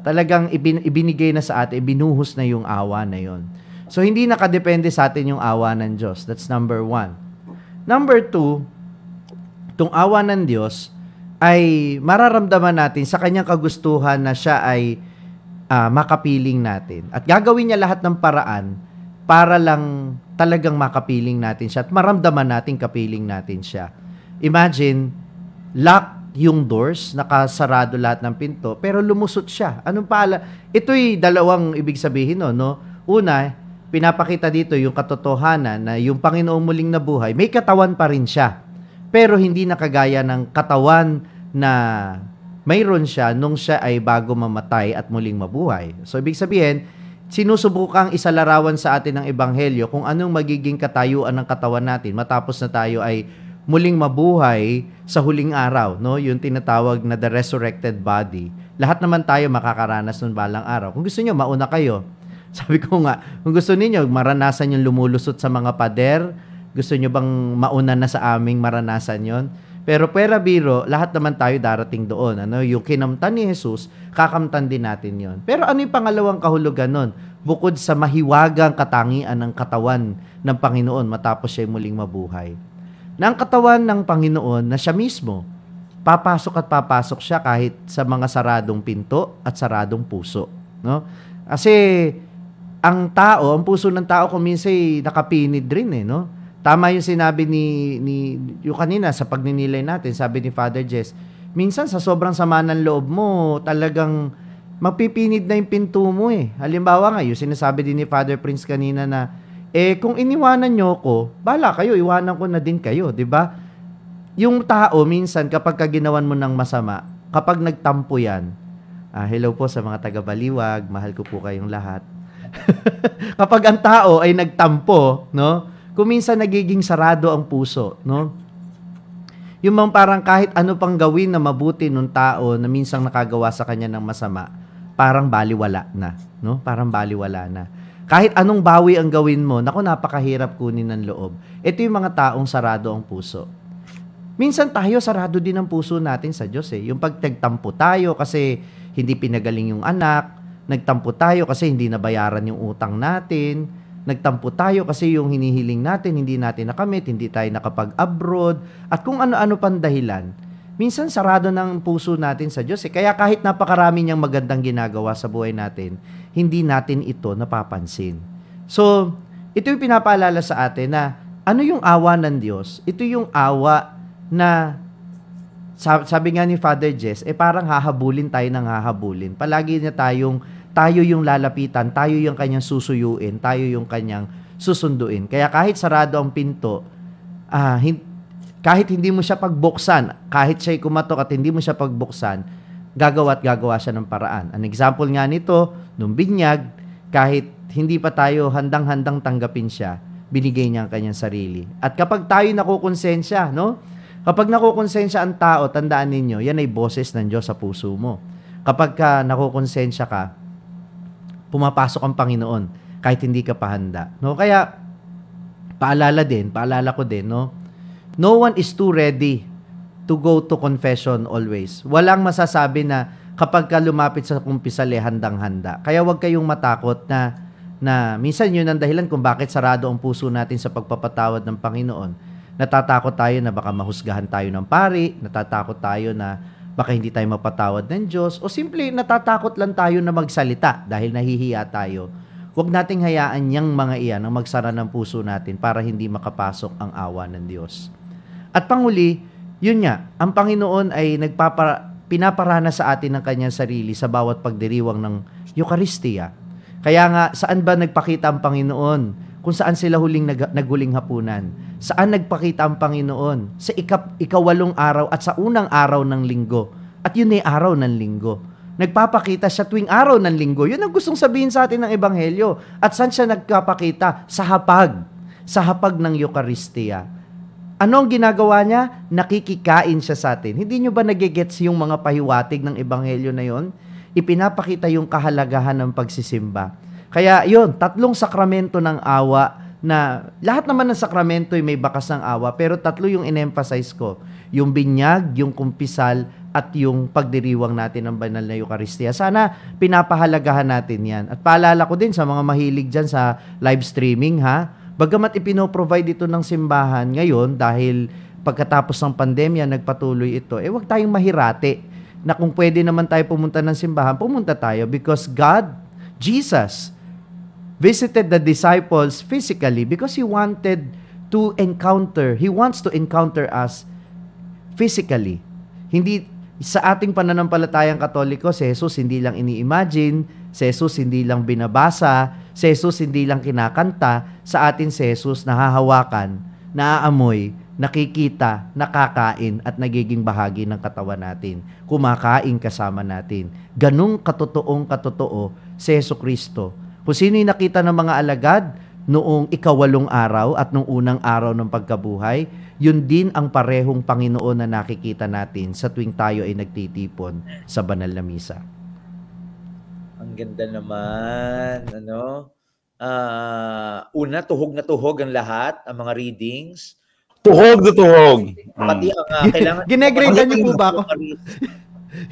talagang ibinigay na sa atin, ibinuhos na yung awa na yon. So hindi nakadepende sa atin yung awa ng Diyos. That's number 1. Number 2, tong awa ng Diyos ay mararamdaman natin sa kanyang kagustuhan na siya ay makapiling natin at gagawin niya lahat ng paraan para lang talagang makapiling natin siya at maramdaman natin kapiling natin siya. Imagine, locked yung doors, nakasarado lahat ng pinto, pero lumusot siya. Anong ito'y dalawang ibig sabihin, no? Una, pinapakita dito yung katotohanan na yung Panginoong muling nabuhay, may katawan pa rin siya. Pero hindi nakagaya ng katawan na mayroon siya nung siya ay bago mamatay at muling mabuhay. So, ibig sabihin, sinusubukang isalarawan sa atin ng Ebanghelyo kung anong magiging katayuan ng katawan natin matapos na tayo ay muling mabuhay sa huling araw, no? Yung tinatawag na the resurrected body. Lahat naman tayo makakaranas nun balang araw. Kung gusto niyo, mauna kayo. Sabi ko nga, kung gusto niyo maranasan yung lumulusot sa mga pader, gusto niyo bang mauna na sa aming maranasan yon? Pero pera biro, lahat naman tayo darating doon. Yung kinamtan ni Jesus, kakamtan din natin yon. Pero ano yung pangalawang kahulugan nun? Bukod sa mahiwagang katangian ng katawan ng Panginoon matapos siya muling mabuhay. Na ang katawan ng Panginoon na siya mismo, papasok siya kahit sa mga saradong pinto at saradong puso. No? Kasi ang puso ng tao kung minsan nakapinid rin no? Tama yung sinabi yung kanina sa pagninilay natin, sabi ni Father Jess, minsan sa sobrang sama ng loob mo, talagang magpipinid na yung pinto mo Halimbawa nga, yung sinasabi din ni Father Prince kanina na, kung iniwanan nyo ko, bala kayo, iwanan ko na din kayo, di ba? Yung tao, minsan, kapag ginawan mo ng masama, kapag nagtampo yan, hello po sa mga taga-Baliwag, mahal ko po kayong lahat. Kapag ang tao ay nagtampo, no? Kung minsan nagiging sarado ang puso, no? Yung parang kahit ano pang gawin na mabuti nung tao na minsang nakagawa sa kanya ng masama, parang baliwala na, no? Parang baliwala na. Kahit anong bawi ang gawin mo, naku, napakahirap kunin ng loob. Ito yung mga taong sarado ang puso. Minsan tayo, sarado din ang puso natin sa Diyos eh. Yung pag nagtampo tayo kasi hindi pinagaling yung anak, nagtampo tayo kasi hindi nabayaran yung utang natin, nagtampo tayo kasi yung hinihiling natin, hindi natin nakamit, hindi tayo nakapag-abroad, at kung ano-ano pang dahilan. Minsan sarado ng puso natin sa Diyos eh. Kaya kahit napakarami niyang magandang ginagawa sa buhay natin, hindi natin ito napapansin. So, ito yung pinapaalala sa atin na ano yung awa ng Diyos? Ito yung awa na sabi nga ni Father Jess, parang hahabulin tayo ng hahabulin. Palagi na tayo yung lalapitan, tayo yung kanyang susuyuin, tayo yung kanyang susunduin. Kaya kahit sarado ang pinto, kahit hindi mo siya pagbuksan, kahit siya'y kumatok at hindi mo siya pagbuksan, gagawa siya ng paraan. An example nga nito, nung binyag, kahit hindi pa tayo handang-handang tanggapin siya, binigay niya ang kanyang sarili. At kapag tayo nakukonsensya, no? Kapag nakukonsensya ang tao, tandaan ninyo, yan ay boses ng Diyos sa puso mo. Kapag ka nakukonsensya ka, pumapasok ang Panginoon kahit hindi ka pa handa. No? Kaya, paalala ko din, no? No one is too ready to go to confession always. Walang masasabi na kapag ka lumapit sa kumpisal, handang-handa. Kaya huwag kayong matakot na minsan yun ang dahilan kung bakit sarado ang puso natin sa pagpapatawad ng Panginoon. Natatakot tayo na baka mahusgahan tayo ng pari, natatakot tayo na baka hindi tayo mapatawad ng Diyos, o simple natatakot lang tayo na magsalita dahil nahihiya tayo. Huwag nating hayaan yang mga iyan ang magsara ng puso natin para hindi makapasok ang awa ng Diyos. At panghuli, yun nga, ang Panginoon ay pinaparana sa atin ng kanyang sarili sa bawat pagdiriwang ng Eucharistia. Kaya nga, saan ba nagpakita ang Panginoon? Kung saan sila naghuling hapunan? Saan nagpakita ang Panginoon? Sa ikawalong araw at sa unang araw ng linggo. At yun ay araw ng linggo. Nagpapakita siya tuwing araw ng linggo. Yun ang gustong sabihin sa atin ng Ebanghelyo. At saan siya nagpapakita? Sa hapag ng Eucharistia. Ano ang ginagawa niya? Nakikikain siya sa atin. Hindi nyo ba nagigets yung mga pahiwatig ng Ebanghelyo na yon? Ipinapakita yung kahalagahan ng pagsisimba. Kaya yun, 3 sakramento ng awa na lahat naman ng sakramento ay may bakas ng awa, pero 3 yung in-emphasize ko. Yung binyag, yung kumpisal, at yung pagdiriwang natin ng banal na Eucharistia. Sana pinapahalagahan natin yan. At paalala ko din sa mga mahilig dyan sa live streaming, bagamat ipinoprovide ito ng simbahan ngayon dahil pagkatapos ng pandemya nagpatuloy ito, wag tayong mahirate na kung pwede naman tayo pumunta ng simbahan, pumunta tayo because Jesus, visited the disciples physically because He wants to encounter us physically. Hindi sa ating pananampalatayang Katoliko, si Jesus hindi lang ini-imagine, si Jesus hindi lang binabasa, si Jesus hindi lang kinakanta, sa atin si Jesus nahahawakan, naaamoy, nakikita, nakakain, at nagiging bahagi ng katawan natin. Kumakain kasama natin. Ganung katotoo si Jesucristo. Kung sino yung nakita ng mga alagad noong ikawalong araw at noong unang araw ng pagkabuhay, yun din ang parehong Panginoon na nakikita natin sa tuwing tayo ay nagtitipon sa banal na misa. Ang ganda naman, una, tuhog na tuhog ang lahat, ang mga readings. Tuhog na tuhog. Pati ang kailangan... Ginegrade niyo po ba ako?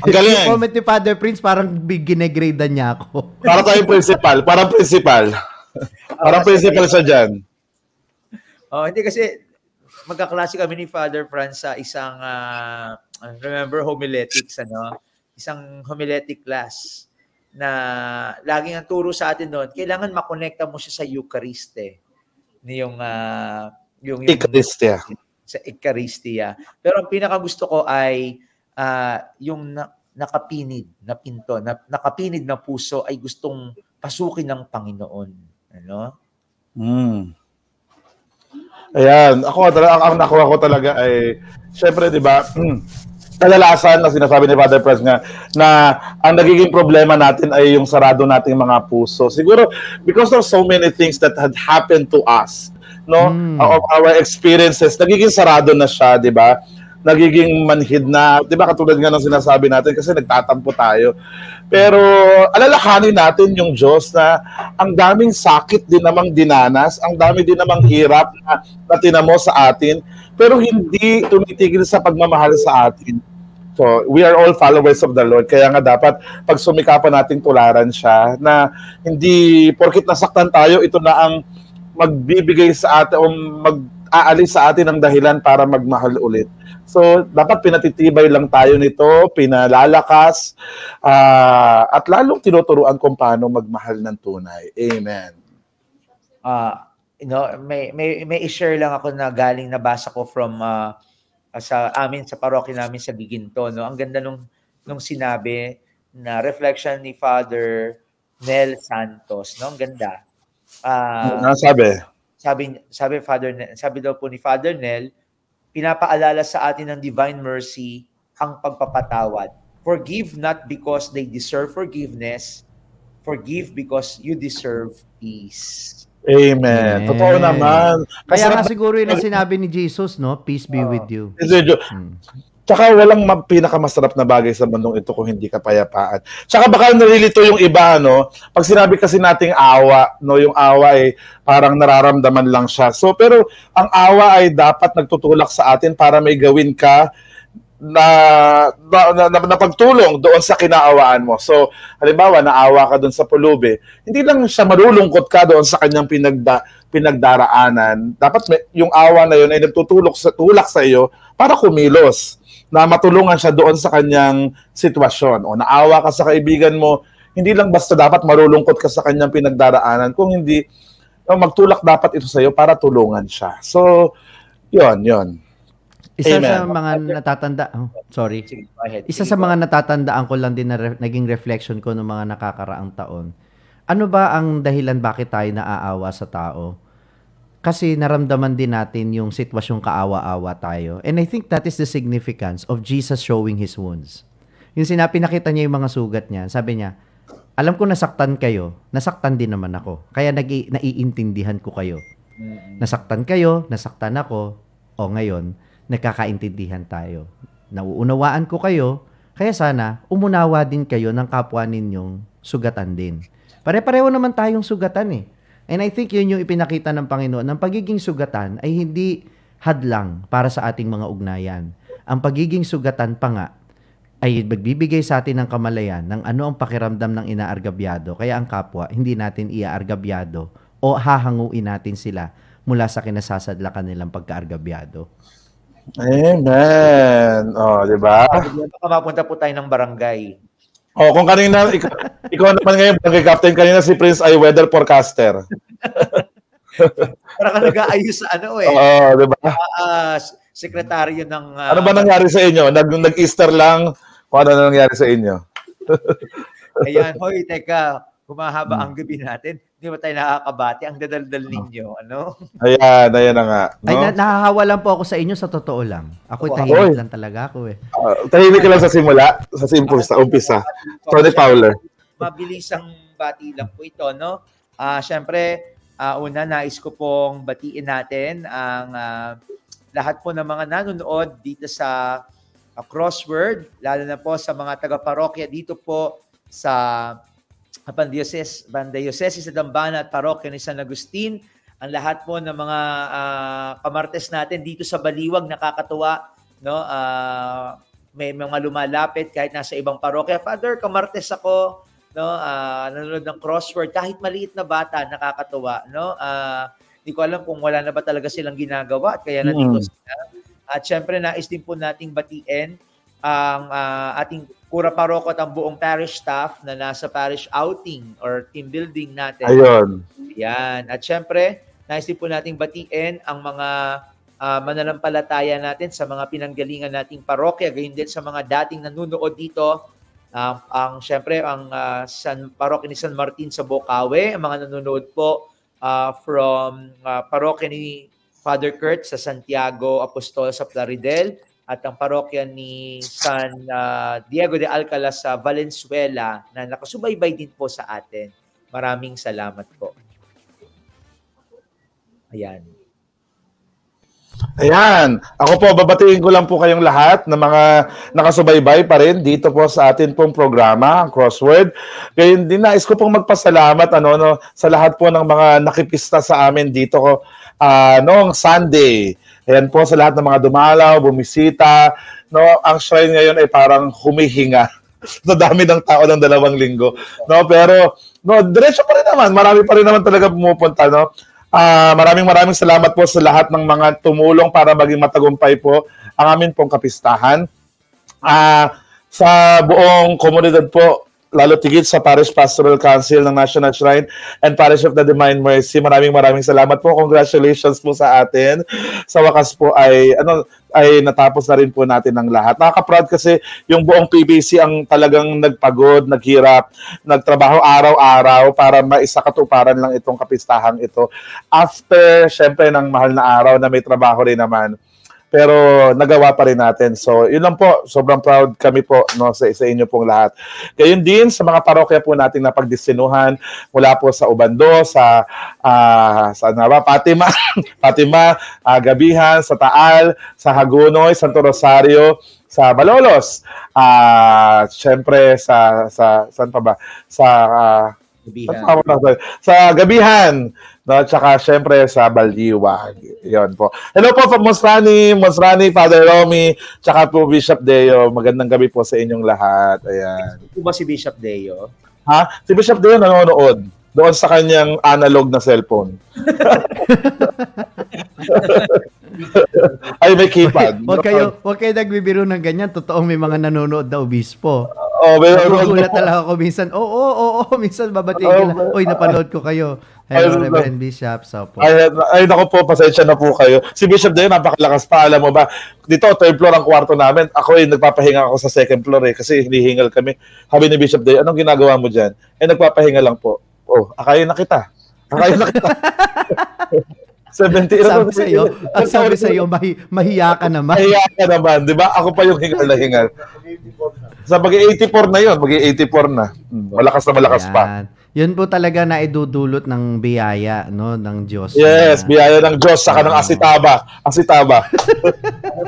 Ang galing. Yung comment ni Father Prince, parang ginegrade niya ako. Para tayong principal. Parang principal. Parang principal siya dyan. Hindi kasi magkaklase kami ni Father Franz sa isang, remember, homiletics, isang homiletic class na laging ang turo sa atin doon, kailangan makonekta mo siya sa Eucharist yung Eucharistia. Sa Eucharistia. Pero ang pinakagusto ko ay yung nakapinid na pinto, nakapinid na puso ay gustong pasukin ng Panginoon. Ayan, ang nakuha ko talaga ay, syempre, di ba, kadalasan na sinasabi ni Father Franz nga, na ang nagiging problema natin ay yung sarado nating mga puso. Siguro, because of so many things that had happened to us, of our experiences, nagiging sarado na siya, di ba? nagiging manhid na, di ba katulad nga ng sinasabi natin kasi nagtatampo tayo. Pero alalahanin natin yung Diyos na ang daming sakit din namang dinanas, ang dami din namang hirap na tinamo sa atin, pero hindi tumitigil sa pagmamahal sa atin. So, we are all followers of the Lord. Kaya nga dapat pag sumikapan nating tularan siya na hindi porkit nasaktan tayo, ito na ang magbibigay sa atin o mag-aalis sa atin ng dahilan para magmahal ulit. So, dapat pinatitibay lang tayo nito, pinalalakas, at lalong tinuturuan kung paano magmahal ng tunay. Amen. May i-share lang ako na galing nabasa ko from sa parokya namin sa Giginto, no. Ang ganda nung sinabi na reflection ni Father Nel Santos, no. Ang ganda. Sabi daw po ni Father Nel, pinapaalala sa atin ng divine mercy ang pagpapatawad. Forgive not because they deserve forgiveness, forgive because you deserve peace. Amen. Totoo naman. Kaya nga siguro yun ang sinabi ni Jesus, no? Peace be with you. Tsaka walang pinakamasarap na bagay sa mundong ito kung hindi kapayapaan. Tsaka baka nalilito yung iba, no? Pag sinabi kasi nating awa, no? Yung awa ay parang nararamdaman lang siya. So, pero ang awa ay dapat nagtutulak sa atin para may gawin ka na pagtulong doon sa kinaawaan mo. So, halimbawa, naawa ka doon sa pulubi, hindi lang siya marulungkot ka doon sa kanyang pinagdaraanan. Dapat yung awa na yun ay nagtutulak sa iyo para kumilos, na matulungan siya doon sa kanyang sitwasyon. O naawa ka sa kaibigan mo, hindi lang basta dapat marulungkot ka sa kanyang pinagdaraanan, kung hindi, magtulak dapat ito sa iyo para tulungan siya. So, yun. Isa Amen. sa mga Isa sa mga natatandaan ko lang din na naging reflection ko ng mga nakakaraang taon. Ano ba ang dahilan bakit tayo naaawa sa tao? Kasi naramdaman din natin yung sitwasyong kaawa-awa tayo. And I think that is the significance of Jesus showing His wounds. Yung pinakita niya yung mga sugat niya, sabi niya, alam ko nasaktan kayo, nasaktan din naman ako. Kaya naiintindihan ko kayo. Nasaktan kayo, nasaktan ako, o ngayon, nagkakaintindihan tayo. Nauunawaan ko kayo, kaya sana umunawa din kayo ng kapwa ninyong sugatan din. Pare-pareho naman tayong sugatan eh. And I think yun yung ipinakita ng Panginoon. Ang pagiging sugatan ay hindi hadlang para sa ating mga ugnayan. Ang pagiging sugatan pa nga ay magbibigay sa atin ng kamalayan ng ano ang pakiramdam ng inaargabyado. Kaya ang kapwa, hindi natin iaargabyado o hahanguin natin sila mula sa kinasasadlakan nilang pagkaargabyado. Amen. Di ba? Baka mapunta po tayo ng barangay. Kung kanina, ikaw naman ngayon, barangay captain, kanina si Prince ay weather forecaster. Para ka nag-aayos sa di ba? Sekretaryo ng... ano ba nangyari sa inyo? Nag-Easter lang? Kung ano na nangyari sa inyo? Ayan, hoy, teka, humahaba ang gabi natin. Hindi ba tayo nakakabati? Ang dadaldal ninyo, ano? Ayan na nga. No? Ay, nahahawa lang po ako sa inyo sa totoo lang. Ako'y tahimik lang talaga ako eh. Tahimik ka lang sa simula, sa umpisa. Tony Fowler. Mabilisang bati lang po ito, no? Siyempre, una, nais ko pong batiin natin ang lahat po ng mga nanonood dito sa Crossword, lalo na po sa mga taga-parokya dito po sa Pandiocese sa Dambana at Parokya ni San Agustin, ang lahat po ng mga kamartes natin dito sa Baliwag, nakakatuwa, no? May mga lumalapit kahit nasa ibang parokya. Father, kamartes ako, no? Nanonood ng Crossword, kahit maliit na bata, nakakatuwa, no? Hindi ko alam kung wala na ba talaga silang ginagawa at kaya nandito sila. At syempre, nais din po nating batiin ang ating Kura Paroko at ang buong parish staff na nasa parish outing or team building natin. Ayun. Yan. At syempre, nais din po nating batiin ang mga mananampalataya natin sa mga pinanggalingan nating parokya, gayon din sa mga dating nanunood dito. Syempre, ang parokya ni San Martin sa Bocaue, ang mga nanonood po from parokya ni Father Kurt sa Santiago Apostol sa Plaridel, at ang parokya ni San Diego de Alcala sa Valenzuela na nakasubaybay din po sa atin. Maraming salamat po. Ayan. Ayan. Ako po, babatiin ko lang po kayong lahat na mga nakasubaybay pa rin dito po sa atin pong programa, Crossword. Kaya din nais ko pong magpasalamat sa lahat po ng mga nakipista sa amin dito noong Sunday. Ayan po sa lahat ng mga dumalaw, bumisita. Ang shrine ngayon ay parang humihinga. Sa dami ng tao ng 2 linggo. Pero diretso pa rin naman. Marami pa rin naman talaga pumupunta. Maraming salamat po sa lahat ng mga tumulong para maging matagumpay po ang amin pong kapistahan. Sa buong komunidad po, lalo tigit sa Parish Pastoral Council ng National Shrine and Parish of the Divine Mercy. Maraming salamat po. Congratulations po sa atin. Sa wakas po ay natapos na rin po natin ang lahat. Nakaka-proud kasi yung buong PBC ang talagang nagpagod, naghirap, nagtrabaho araw-araw para maisakatuparan lang itong kapistahang ito. After, syempre, ng mahal na araw na may trabaho rin naman. Pero nagawa pa rin natin. So, yun lang po. Sobrang proud kami po sa inyo pong lahat. Gayun din sa mga parokya po nating napagdisinuhan mula po sa Ubando, sa Fatima, Gabihan, sa Taal, sa Hagunoy, Santo Rosario, sa Malolos. Siyempre saan pa ba? Sa Gabihan. Tsaka syempre sa Baldiwag. Yun po. Hello po, Monsrani, Father Romy, tsaka po Bishop Deo. Magandang gabi po sa inyong lahat. Ayan. Ito ba si Bishop Deo? Si Bishop Deo nanonood doon sa kanyang analog na cellphone. Ay, may keypad. Huwag kayo nagbibiro ng ganyan. Totoong may mga nanonood na obispo. Nagugulat talaga ako minsan. Minsan babatiin ko na. Uy, napanood ko kayo. Hello, Reverend Bishop. Ay, naku po, pasensya na po kayo. Si Bishop Deo, napakalakas pa. Alam mo ba, dito, 3rd floor ang kwarto namin. Ako nagpapahinga ako sa 2nd floor kasi hinihingal kami. Sabi ni Bishop Deo, anong ginagawa mo dyan? Nagpapahinga lang po. Akayin na kita. 70. Sabi sa iyo, mahiya ka naman. Mahiya ka naman, di ba? Ako pa yung hingal na hingal. Sa mag-84 na yun, mag-84 na. Malakas na malakas pa. Yun po talaga na idudulot ng biyaya, ng Diyos. Yes, biyaya ng Diyos, saka ng asitaba.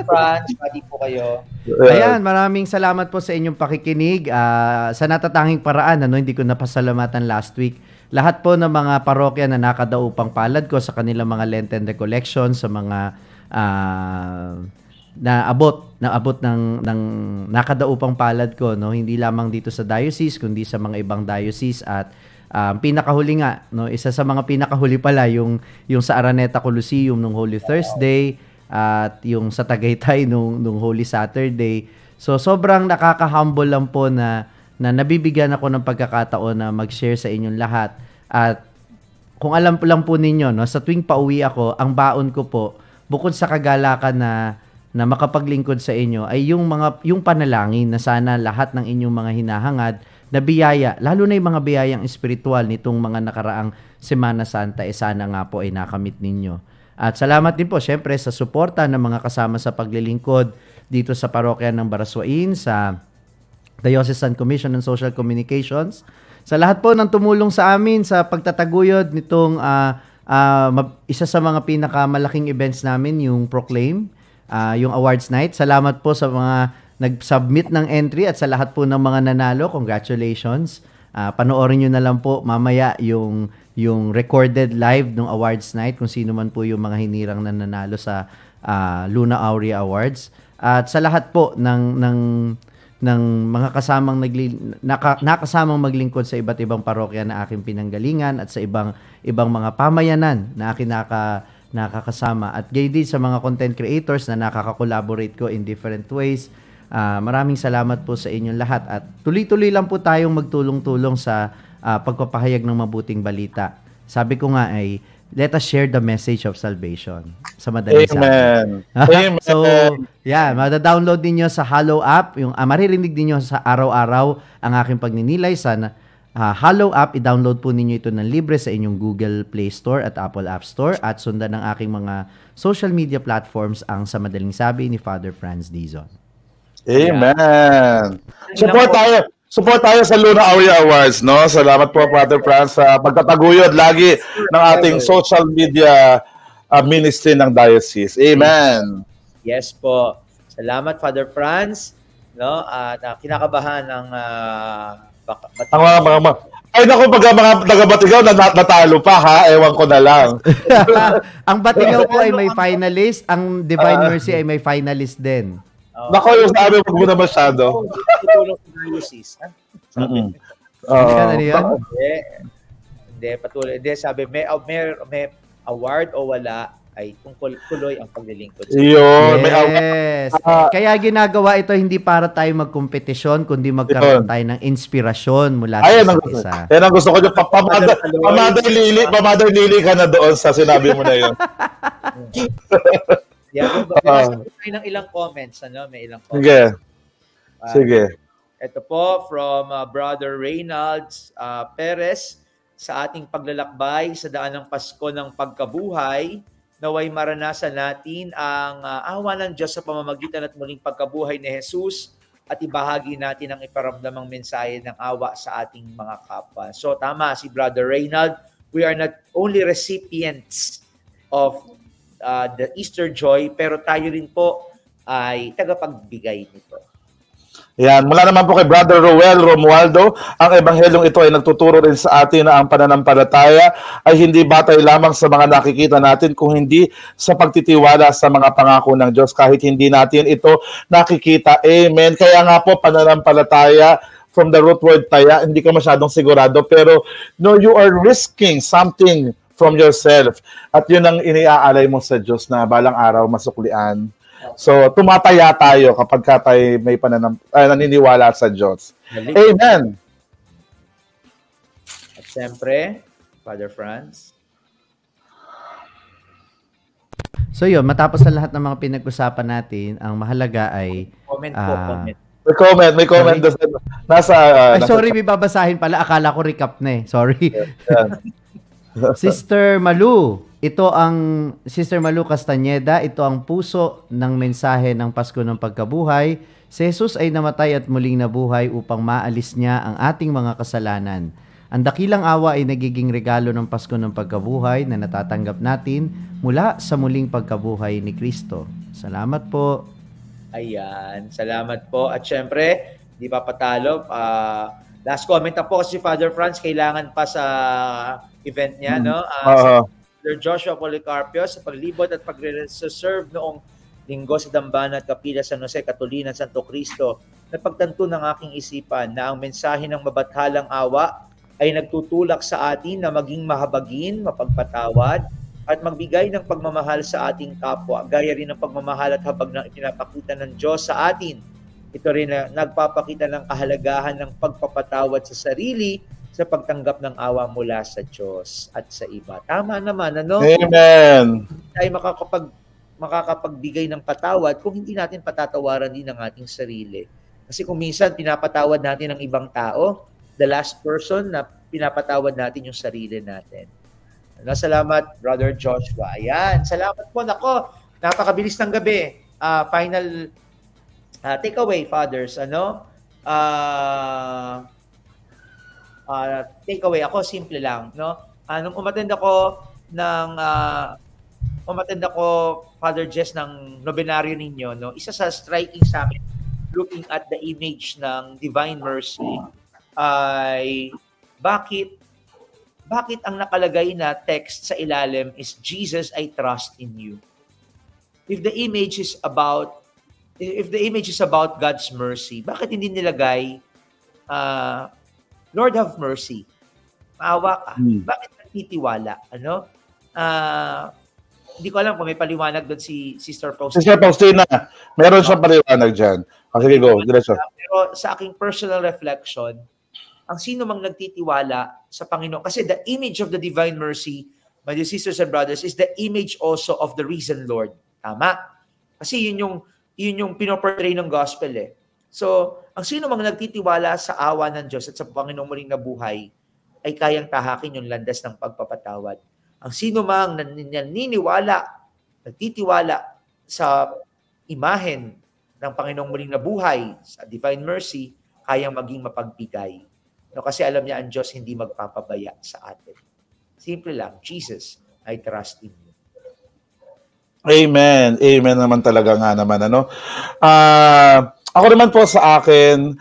Franz, pati po kayo. Ayan, maraming salamat po sa inyong pakikinig. Sa natatanging paraan, hindi ko napasalamatan last week. Lahat po ng mga parokya na nakadaupang palad ko sa kanilang mga Lenten recollection, sa mga naabot ng nakadaupang palad ko, hindi lamang dito sa diocese kundi sa mga ibang diocese. At pinakahuli nga, isa sa mga pinakahuli pala yung sa Araneta Coliseum nung Holy Thursday at yung sa Tagaytay nung Holy Saturday. So sobrang nakaka-humble lang po na nabibigyan ako ng pagkakataon na mag-share sa inyong lahat. At kung alam po lang po ninyo, sa tuwing pauwi ako, ang baon ko po, bukod sa kagalakan na makapaglingkod sa inyo, ay yung panalangin na sana lahat ng inyong mga hinahangad na biyaya, lalo na yung mga biyayang espiritual nitong mga nakaraang Semana Santa, sana nga po ay nakamit ninyo. At salamat din po, syempre, sa suporta ng mga kasama sa paglilingkod dito sa parokya ng Baraswain, sa Diocesan Commission on Social Communications, sa lahat po ng tumulong sa amin sa pagtataguyod nitong isa sa mga pinakamalaking events namin, yung Proclaim, yung awards night. Salamat po sa mga nag-submit ng entry at sa lahat po ng mga nanalo. Congratulations. Panoorin nyo na lang po mamaya yung recorded live ng awards night kung sino man po yung mga hinirang na nanalo sa Luna Aurea Awards. At sa lahat po ng mga kasamang nakasamang maglingkod sa iba't ibang parokya na aking pinanggalingan at sa ibang mga pamayanan na aking nakakasama, at gayon din sa mga content creators na nakaka-collaborate ko in different ways. Maraming salamat po sa inyong lahat at tuloy-tuloy lang po tayong magtulong-tulong sa pagpapahayag ng mabuting balita. Sabi ko nga ay let us share the message of salvation sa madaling sabi. Amen. So, mada-download niyo sa Hallow app, yung maririnig niyo sa araw-araw ang aking pagninilay sa Hallow app. I-download po ninyo ito ng libre sa inyong Google Play Store at Apple App Store, at sundan ang aking mga social media platforms, ang Sa Madaling Sabi ni Father Franz Dizon. Amen. Support tayo sa Luna Aurea Awards, no? Salamat po, Father Franz, sa pagtataguyod lagi ng ating social media ministry ng diocese. Amen. Yes po. Salamat, Father Franz. No? At kinakabahan ng Ang ay naku, pag mga taga-Batigaw natalo pa ha, ewan ko na lang. Ang Batigaw po ay may finalist, ang Divine Mercy ay may finalist din. Naku, yung sabi, wag mo na masyado. Tutulong sa diocese. Hindi, patuloy. Hindi, sabi, may award o wala, ay kung tuloy ang paglilingkod. Yun, yes. Kaya ginagawa ito hindi para tayo magkompetisyon, kundi magkaroon tayo ng inspirasyon mula sa isa't isa. Yan ang gusto ko. Pamaday lili ka na doon sa sinabi mo na yun. May ng ilang comments. May ilang comments. Sige. Sige. Ito po from Brother Reynolds Perez, sa ating paglalakbay sa daan ng Pasko ng pagkabuhay, naway maranasan natin ang awa ng Diyos sa pamamagitan at muling pagkabuhay ni Jesus at ibahagi natin ang iparamdamang mensahe ng awa sa ating mga kapwa. So tama si Brother Reynald, we are not only recipients of the Easter joy, pero tayo rin po ay tagapagbigay nito. Yan, mula naman po kay Brother Roel Romualdo, ang ebanghelyong ito ay nagtuturo rin sa atin na ang pananampalataya ay hindi batay lamang sa mga nakikita natin, kung hindi sa pagtitiwala sa mga pangako ng Diyos kahit hindi natin ito nakikita. Amen. Kaya nga po, pananampalataya from the root word taya, hindi ka masyadong sigurado, pero no, you are risking something from yourself. At yun ang iniaalay mo sa Diyos na balang araw masuklian. So, tumataya tayo kapag tayo may naniniwala sa Diyos. Amen. At siyempre, Father Franz. So yun, matapos sa lahat ng mga pinag-usapan natin, ang mahalaga ay... Comment. May comment. Sorry, may babasahin pala. Akala ko recap na eh. Sorry. Sister Malu, Sister Malu Castañeda, ito ang puso ng mensahe ng Pasko ng Pagkabuhay. Si Jesus ay namatay at muling nabuhay upang maalis niya ang ating mga kasalanan. Ang dakilang awa ay nagiging regalo ng Pasko ng Pagkabuhay na natatanggap natin mula sa muling pagkabuhay ni Kristo. Salamat po. Ayan, salamat po. At syempre, di pa patalo. Last comment na po si Father Franz, kailangan pa sa event niya, no? Sir Joshua Policarpio sa paglibot at pagre-serve noong linggo sa Dambana at Kapila San Jose, Catolina, Santo Cristo, napagtanto ng aking isipan na ang mensahe ng mabathalang awa ay nagtutulak sa atin na maging mahabagin, mapagpatawad, at magbigay ng pagmamahal sa ating kapwa, gaya rin ng pagmamahal at habag na ipinapakita ng Diyos sa atin. Ito rin na nagpapakita ng kahalagahan ng pagpapatawad sa sarili sa pagtanggap ng awa mula sa Diyos at sa iba. Tama naman, ano? Amen. Tayo makakapagbigay ng patawad kung hindi natin patatawaran din ang ating sarili. Kasi kung minsan pinapatawad natin ang ibang tao, the last person na pinapatawad natin yung sarili natin. Salamat, Brother Joshua. Ayan, salamat po. Nako, napakabilis ng gabi. Final takeaway, fathers. Takeaway ako, simple lang. No? Nung umattend ako, Father Jess, ng nobenaryo ninyo, no? Isa sa striking sa akin, looking at the image ng Divine Mercy, ay bakit ang nakalagay na text sa ilalim is Jesus, I trust in you. If the image is about God's mercy, bakit hindi nilagay Lord have mercy, maawa ka? Bakit nagtitiwala? Hindi ko alam kung may paliwanag doon si Sister Faustina. Sister Faustina, meron siyang paliwanag dyan. Okay, go. Diretso. Pero sa aking personal reflection, ang sino mang nagtitiwala sa Panginoon, kasi the image of the Divine Mercy, my dear sisters and brothers, is the image also of the risen Lord. Tama? Kasi yun yung pinoportray ng gospel eh. So, ang sino mang nagtitiwala sa awa ng Diyos at sa Panginoong muling nabuhay, ay kayang tahakin yung landas ng pagpapatawad. Ang sino mang nagtitiwala sa imahen ng Panginoong muling nabuhay, sa Divine Mercy, kayang maging mapagbigay. No, kasi alam niya ang Diyos hindi magpapabaya sa atin. Simple lang, Jesus, I trust in you. Amen. Amen naman talaga nga naman, ano. Ako naman po sa akin,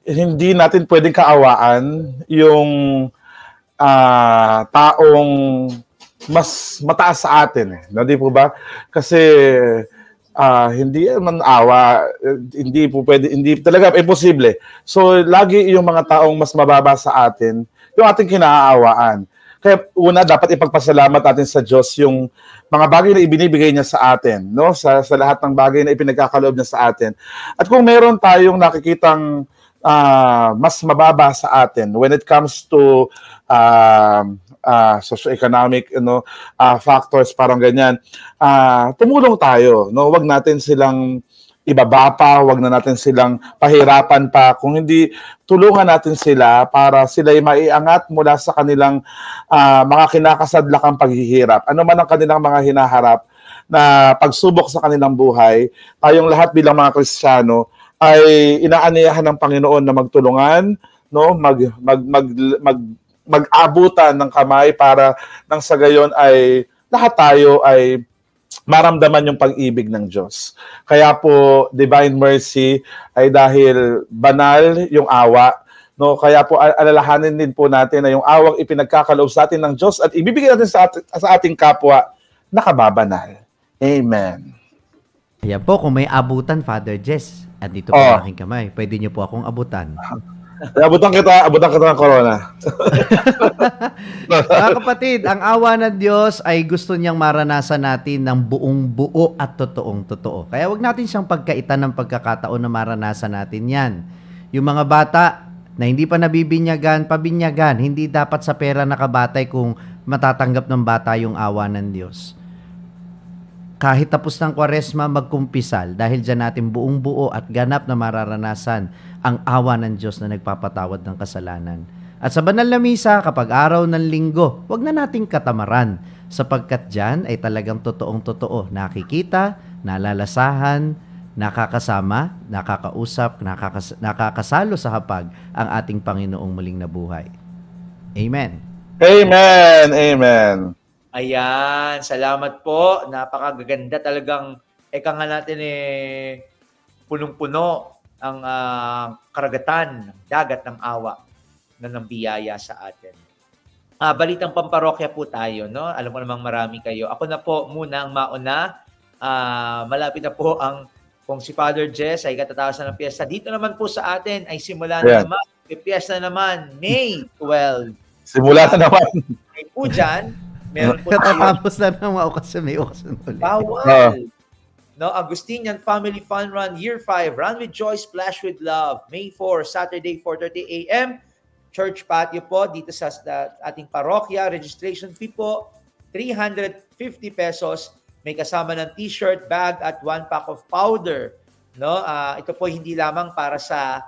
hindi natin pwedeng kaawaan yung taong mas mataas sa atin, eh. No, di po ba? Kasi hindi man awa, hindi po pwede, hindi talaga imposible. So lagi yung mga taong mas mababa sa atin, yung ating kinaaawaan. Kaya una, dapat ipagpasalamat natin sa Diyos yung mga bagay na ibinibigay niya sa atin, no? Sa lahat ng bagay na ipinagkakaloob niya sa atin. At kung meron tayong nakikitang mas mababa sa atin when it comes to socio-economic, factors, parang ganyan, tumulong tayo, no? Wag natin silang ibaba pa, wag na natin silang pahirapan pa. Kung hindi, tulungan natin sila para sila ay maiangat mula sa kanilang mga kinakasadlakang paghihirap. Ano man ang kanilang mga hinaharap na pagsubok sa kanilang buhay, tayong lahat bilang mga Kristiyano ay inaanyayahan ng Panginoon na magtulungan, no? Mag-abutan ng kamay para nang sa gayon ay lahat tayo ay maramdaman yung pag-ibig ng Diyos. Kaya po, Divine Mercy ay dahil banal yung awa, no? Kaya po alalahanin din po natin na yung awang ipinagkakaloob sa atin ng Diyos at ibibigay natin sa ating kapwa nakababanal. Amen. Ayan po, kung may abutan, Father Jess, at dito po ang aking kamay, pwede niyo po akong abutan. Abutan kita ng corona. Mga kapatid, ang awa ng Diyos ay gusto niyang maranasan natin ng buong buo at totoong totoo. Kaya wag natin siyang pagkaitan ng pagkakataon na maranasan natin yan. Yung mga bata na hindi pa nabibinyagan, pabinyagan, hindi dapat sa pera nakabatay kung matatanggap ng bata yung awa ng Diyos. Kahit tapos ng Kwaresma, magkumpisal dahil dyan natin buong buo at ganap na mararanasan ang awa ng Diyos na nagpapatawad ng kasalanan. At sa banal na misa, kapag araw ng linggo, wag na nating katamaran sapagkat dyan ay talagang totoong totoo. Nakikita, nalalasahan, nakakasama, nakakausap, nakakasalo sa hapag ang ating Panginoong muling nabuhay. Amen. Amen. Amen. Ayan, salamat po. Napakaganda talagang, eka nga natin punong-puno ang karagatan, dagat ng awa na ng biyaya sa atin. Balitang pamparokya po tayo, no? Alam ko namang marami kayo. Ako na po muna ang mauna. Malapit na po kung si Father Jess ay katatawasan ng piyesta. Dito naman po sa atin ay simula na naman. Piyesta naman, May 12. Simula na naman. May po dyan, meron po Katapos na ng mga okasyon, may okasyon ulit. Bawal. No, Agustinian Family Fun Run Year 5, Run with Joy, Splash with Love, May 4, Saturday, 4:30 a.m. Church patio po dito sa ating parokya. Registration fee po, 350 pesos. May kasama ng t-shirt, bag at 1 pack of powder. No, ito po hindi lamang para sa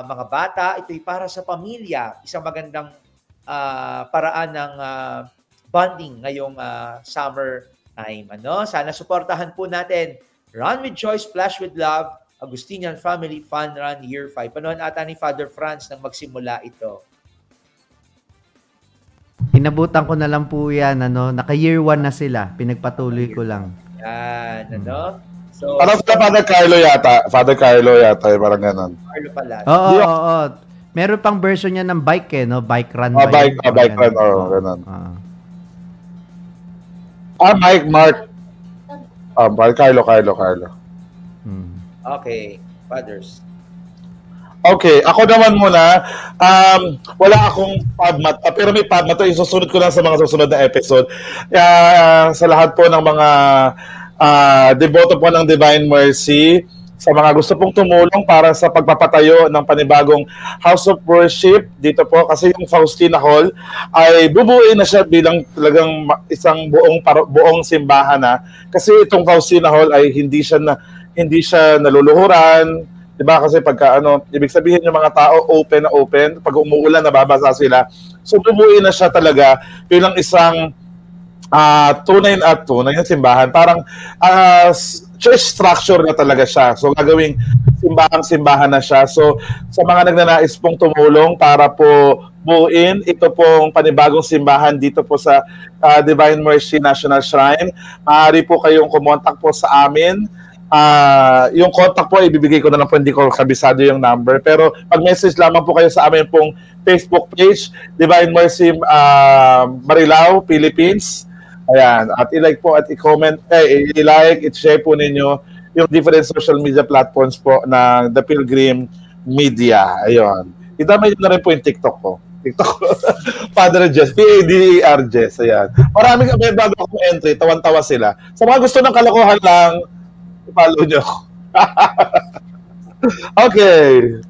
mga bata, ito'y para sa pamilya. Isang magandang paraan ng bonding ngayong summer time. Sana suportahan po natin. Run with Joy, Splash with Love, Agustinian Family Fun Run Year 5. Panood ata ni Father Franz nang magsimula ito. Inabutan ko na lang po yan. Naka year 1 na sila. Pinagpatuloy ko lang. Yan, So, Parang sila Father Carlo yata, parang ganon. Carlo pala. Oo. Meron pang version niya ng bike bike run. Bike run, ganon. Carlo. Okay, Fathers. Okay, ako naman muna. Wala akong PubMat, pero may PubMat. Isusunod ko lang sa mga susunod na episode. Sa lahat po ng mga deboto po ng Divine Mercy, sa mga gusto pong tumulong para sa pagpapatayo ng panibagong House of Worship dito po, kasi yung Faustina Hall ay bubuuin na siya bilang talagang isang buong simbahan na, kasi itong Faustina Hall ay hindi siya naluluhuran, 'di ba? Kasi pagka ibig sabihin yung mga tao open na open, pag umuulan nababasa sila. So bubuuin na siya talaga bilang isang tunay na simbahan. Parang church structure na talaga siya. So gagawing simbahan na siya. So sa mga nagnanais pong tumulong para po buuin ito pong panibagong simbahan dito po sa Divine Mercy National Shrine. Maaari po kayong kumontak po sa amin. Yung contact po, ibibigay ko na lang po, hindi ko kabisado yung number. Pero mag-message lamang po kayo sa amin pong Facebook page, Divine Mercy Marilao, Philippines. Ayan. At i-like po at i-comment, i-like, i-share po ninyo yung different social media platforms po ng The Pilgrim Media. Ayun. Idamay nyo na rin po yung TikTok ko. Father Jess, P-A-D-E-R Jess. Ayan. Maraming may bago akong entry, tawan-tawa sila. Sa mga gusto ng kalokohan lang, follow nyo. Okay.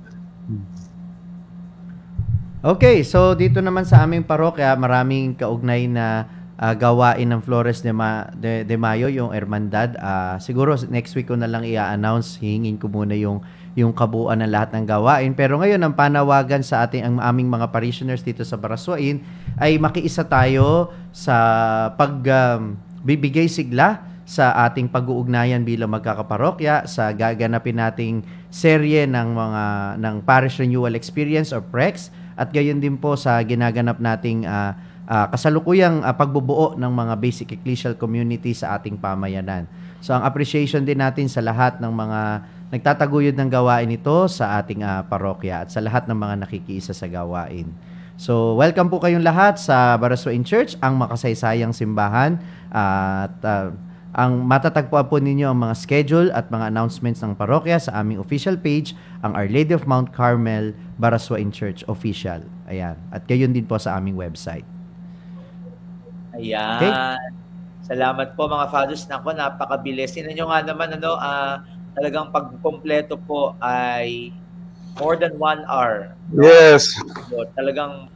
Okay, so dito naman sa aming parokya, maraming kaugnay na gawain ng Flores de Mayo, yung Hermandad. Siguro next week ko na lang i-announce, hihingin ko muna yung kabuuan ng lahat ng gawain. Pero ngayon, ang panawagan sa ang aming mga parishioners dito sa Baraswain ay makiisa tayo sa pagbibigay sigla sa ating pag-uugnayan bilang magkakaparokya, sa gaganapin nating serye ng Parish Renewal Experience or PREX, at gayon din po sa ginaganap nating kasalukuyang pagbubuo ng mga basic ecclesial community sa ating pamayanan. So ang appreciation din natin sa lahat ng mga nagtataguyod ng gawain ito sa ating parokya at sa lahat ng mga nakikiisa sa gawain. So welcome po kayong lahat sa Baraswain Church, ang makasaysayang simbahan, at ang matatagpuan po ninyo ang mga schedule at mga announcements ng parokya sa aming official page, ang Our Lady of Mount Carmel Baraswain Church Official. Ayan. At gayon din po sa aming website. Ayan. Okay. Salamat po mga fathers. Nako, napakabilis. Sino nyo nga naman, talagang pagkumpleto po ay more than 1 hour. Yes. So, talagang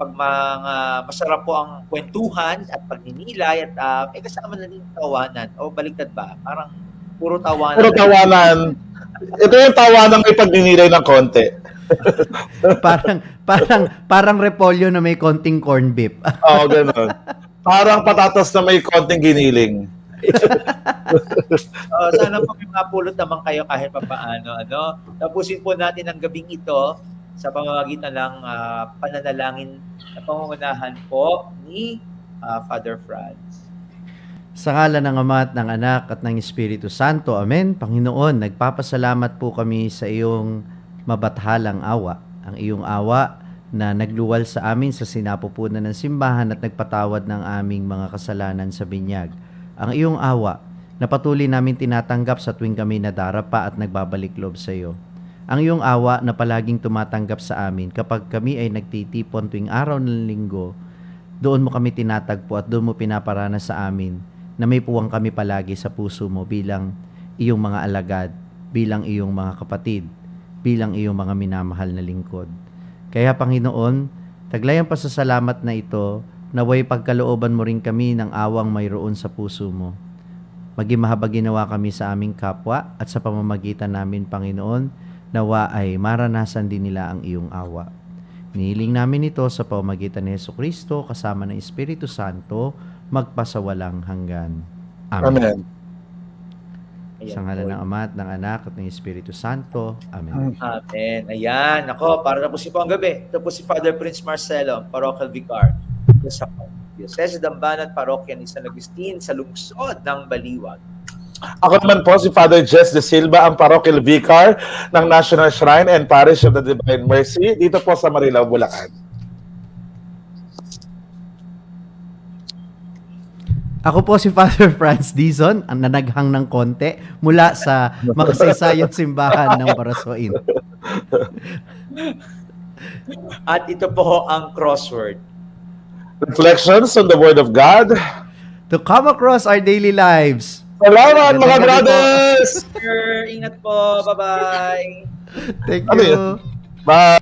masarap po ang kwentuhan at pagninilay at may kasama na din tawanan. O baliktad ba? Parang puro tawanan. Puro tawanan. Ito yung tawanan may pagninilay ng konti. parang repolyo na may konting corn beef. Oo, gano'n. Parang patatas na may konting giniling. Sana po may mapulot naman kayo kahit pa paano. Tapusin po natin ang gabing ito sa pamamagitan ng pananalangin na pangungunahan po ni Father Franz. Sa ngalan ng Ama at ng Anak at ng Espiritu Santo. Amen. Panginoon, nagpapasalamat po kami sa iyong mabathalang awa. Ang iyong awa na nagluwal sa amin sa sinapupunan ng simbahan at nagpatawad ng aming mga kasalanan sa binyag. Ang iyong awa na patuloy namin tinatanggap sa tuwing kami nadarapa at nagbabalik loob sa iyo. Ang iyong awa na palaging tumatanggap sa amin kapag kami ay nagtitipon tuwing araw ng linggo, doon mo kami tinatagpo at doon mo pinaparana sa amin na may puwang kami palagi sa puso mo bilang iyong mga alagad, bilang iyong mga kapatid, bilang iyong mga minamahal na lingkod. Kaya Panginoon, taglay ang pasasalamat na ito, naway pagkalooban mo rin kami ng awang mayroon sa puso mo. Maging mahabaginawa kami sa aming kapwa at sa pamamagitan namin, Panginoon, nawa ay maranasan din nila ang iyong awa. Nihiling namin ito sa pamamagitan ni Jesucristo kasama ng Espiritu Santo, magpasawalang hanggan. Amen. Amen. Sa ngalan ng Ama at ng Anak at ng Espiritu Santo. Amen. Amen. Ayan. Ako, para tapusin po ang gabi. Ito po si Father Prince Marcelo, Parochial Vicar sa Diocese Dambanat, Parokya ni San Agustin sa lungsod ng Baliwag. Ako naman po si Father Jess de Silva, ang Parochial Vicar ng National Shrine and Parish of the Divine Mercy dito po sa Marilao, Bulacan. Ako po si Father Franz Dizon, ang nanaghang ng konti mula sa makasaysayang simbahan ng Baraswain. At ito po ang crossword. Reflections on the Word of God. To come across our daily lives. Salamat mga Gandang gabi brothers! Ingat po. Bye-bye. Thank Ano you. yun? Bye!